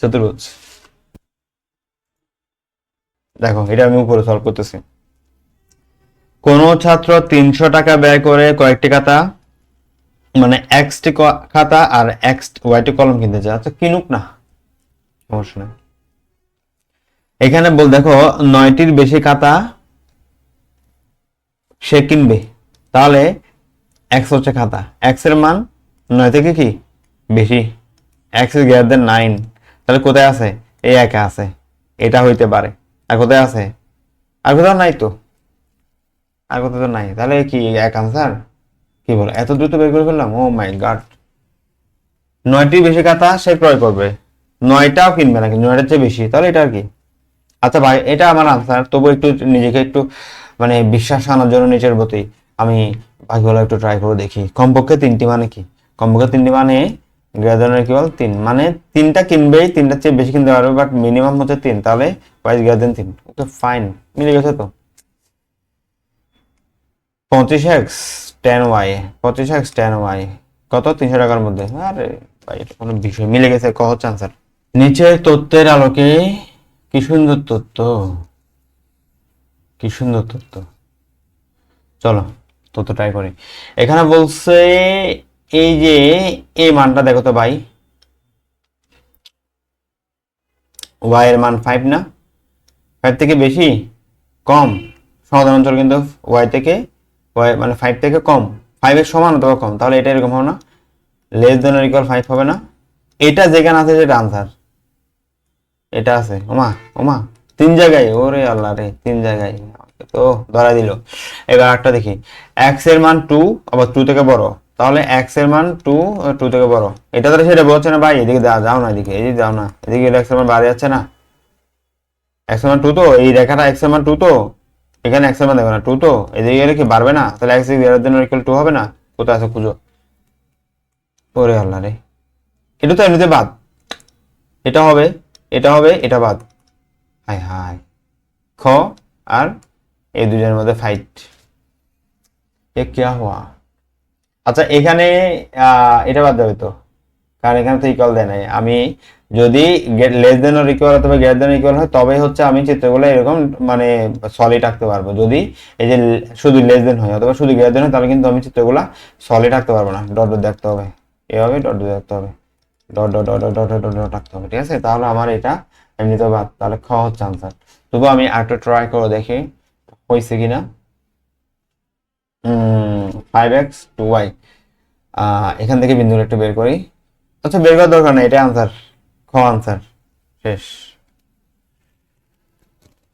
চতুর্ভুজ। দেখো, এটা আমি উপরে সলভ করতেছি। কোন ছাত্র 300 টাকা ব্যয় করে কয়েকটি খাতা, মানে এক্সটি খাতা আর ওয়াইটি কলম কিনতে চায়। আচ্ছা, কিনুক না, সমস্যা নেই। এখানে দেখো 9টির বেশি খাতা সে কিনবে, তাহলে এক্স হচ্ছে খাতা, এক্স এর মান 9 থেকে কি বেশি, এক্স ইজ গ্রেটার দেন 9, তাহলে কোথায় আছে? এই একা আছে, এটা হইতে পারে। আর কোথায় আছে? আর কোথাও নাই তো, আর কোথাও তো নাই, তাহলে কি এক আনসার? কি বলো, এত দ্রুত বের করে ফেললাম? ও মাই গড। 9টির বেশি খাতা সে ক্রয় করবে, 9টাও কিনবে নাকি, 9টার চেয়ে বেশি, তাহলে এটা আর কি? আচ্ছা ভাই, এটা আমার আনসার। তবু একটু নিজেকে একটু মানে বিশ্বাস আনার জন্য নিচের প্রতি আমি বাকিগুলো একটু ট্রাই করে দেখি। কমপক্ষে 3টি মানে কি? কমপক্ষে 3টি মানে গ্রেটার কি বল 3, মানে 3টা কিনবেই, 3টার চেয়ে বেশি কিনতে পারবে, বাট মিনিমাম হচ্ছে 3, তাহলে wise greater than 3। Okay fine, মিলে গেছে তো। 25x tan y, 25x tan y কত? 300 টাকার মধ্যে। আরে ভাই, এটা কোনো বিষয়, মিলে গেছে, ক হচ্ছে আনসার। নিচের তথ্যের আলোকে, কি সুন্দর তথ্য, কি সুন্দর তথ্য। চলো তথ্য ট্রাই করি। এখানে বলছে এই যে এই মানটা দেখো তো ভাই, y এর মান 5 না? 5 থেকে বেশি, কম? সমাধান অঞ্চল কিন্তু y থেকে, y মানে 5 থেকে কম, 5 এর সমান অথবা কম, তাহলে এটা এরকম হবে না, লেস দেন অর ইকুয়াল 5 হবে না। এটা যেখানে আছে সেটা আনসার, এটা আছে ওমা ওমা 3 জায়গায়, ওরে আল্লাহ রে 3 জায়গায় তো ধরা দিল। এবার একটা দেখি, x এর মান 2 আবার 2 থেকে বড়, তাহলে x এর মান 2 2 থেকে বড়, এটা তো সেটা বলছে না ভাই, এদিকে যাও না, এদিকে এদিকে যাও না, এদিকে x এর মান বাড়ে যাচ্ছে না, x এর মান 2 তো, এই রেখাটা x এর মান 2 তো, এখানে x এর মান দেখো না 2 তো, এদিকে গেলে কি বাড়বে না, তাহলে x is greater than or equal to 2 হবে না, কোথায় আছে খুঁজো। ওরে আল্লাহ রে, এটা তো এমনিতে বাদ, এটা হবে, এটা হবে, এটা বাদ, হাই হাই, খ আর এই দুজনের মধ্যে ফাইট, এ क्या हुआ। আচ্ছা এখানে এটা বাদ যাবে তো, কারণ এখানে তো ইকুয়াল দেয় নাই, আমি যদি লেস দেন অর ইকুয়াল অথবা গ্রেটার দেন ইকুয়াল হয় তবেই হচ্ছে আমি চিত্রগুলো এরকম মানে সলিড আঁকতে পারবো, যদি এই যে শুধু লেস দেন হয় অথবা শুধু গ্রেটার দেন হয় তাহলে কিন্তু আমি চিত্রগুলো সলিড আঁকতে পারবো না, ডট ডট দেখতে হবে, এভাবে ডট ডট দেখতে হবে, dot dot dot dot dot dot আঁকতে হবে, ঠিক আছে। তাহলে আমার এটা এমনিতে বাদ, তাহলে খ হচ্ছে আনসার। তবু আমি আরেকটা ট্রাই করে দেখি হয়েছে কিনা। 5x 2y, এখান থেকে বিন্দুটা একটু বের করি, আচ্ছা বের করার দরকার নেই, এটা আনসার, খ আনসার, শেষ,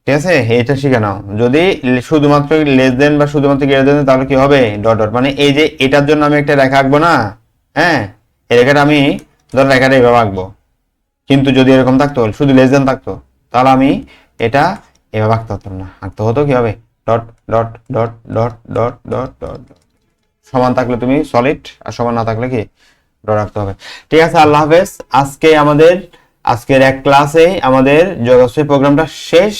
ঠিক আছে। এটা শিখে নাও, যদি শুধুমাত্র লেস দেন বা শুধুমাত্র গ্রেটার দেন তাহলে কি হবে, ডট ডট, মানে এই যে এটার জন্য আমি একটা রেখা আঁকবো না, হ্যাঁ এই রেখাটা আমি ধর রেখাটা এইভাবে আঁকবো, কিন্তু যদি এরকম থাকতো শুধু লেস দেন থাকতো তাহলে আমি এটা এভাবে আঁকতে হতো না, আঁকতে হতো কি হবে, dot dot dot dot dot dot dot, সমান থাকলে তুমি সলিড আর সমান না থাকলে কি ডট রাখতে হবে, ঠিক আছে। আল্লাহ হাফেজ। আজকের এক ক্লাসে আমাদের যোগশ্রী প্রোগ্রামটা শেষ।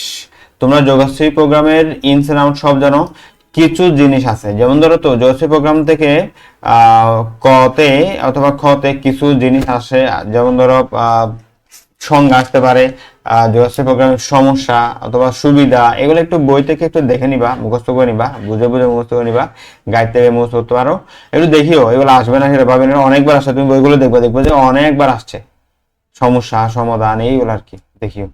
তোমরা যোগশ্রী প্রোগ্রামের ইনস এন্ড আউট সব জানো, কিছু জিনিস আছে যেমন ধরো তো যোগশ্রী প্রোগ্রাম থেকে কতে অথবা খতে কিছু জিনিস আসে, যেমন ধরো সংজ্ঞা আসতে পারে, যোগশ্রী প্রোগ্রামের সমস্যা অথবা সুবিধা, এগুলো একটু বই থেকে একটু দেখে নিবা, মুখস্থ করে নিবা, বুঝে বুঝে মুখস্থ করে নিবা, গাইড থেকে মুখস্থ করতে পারো, একটু দেখিও এগুলো আসবে না সেটা ভাবে না, অনেকবার আসছে, তুমি বইগুলো দেখবে দেখবে যে অনেকবার আসছে সমস্যা সমাধান এইগুলো আর কি, দেখিও।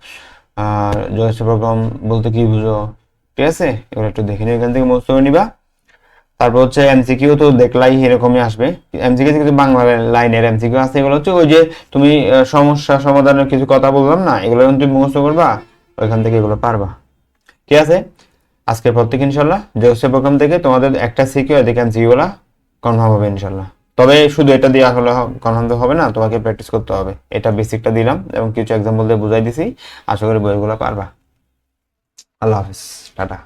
আর যোগশ্রী প্রোগ্রাম বলতে কি বুঝো, ঠিক আছে, এগুলো একটু দেখে নিও, এখান থেকে মুখস্থ করে নিবা। তারপর হচ্ছে এমসিকিউ তো দেখলাই এরকমই আসবে, এমসিকিউ কিছু বাংলা লাইনের এমসিকিউ আছে, এগুলো হচ্ছে ওই যে তুমি সমস্যা সমাধানের কিছু কথা বললাম না, এগুলো তুমি মুখস্থ করবা, ওইখান থেকে এগুলো পারবা, ঠিক আছে। আজকের পর থেকে ইনশাল্লাহ যোগশ্রী প্রোগ্রাম থেকে তোমাদের একটা সিকিউ এদিকে এমসিকিউ গুলা কনফার্ম হবে ইনশাল্লাহ। তবে শুধু এটা দিয়ে আসলে কনফার্ম তো হবে না, তোমাকে প্র্যাকটিস করতে হবে, এটা বেসিকটা দিলাম এবং কিছু এক্সাম্পল দিয়ে বুঝাই দিছি, আশা করি বইগুলো পারবা। আল্লাহ হাফিজ, টাটা।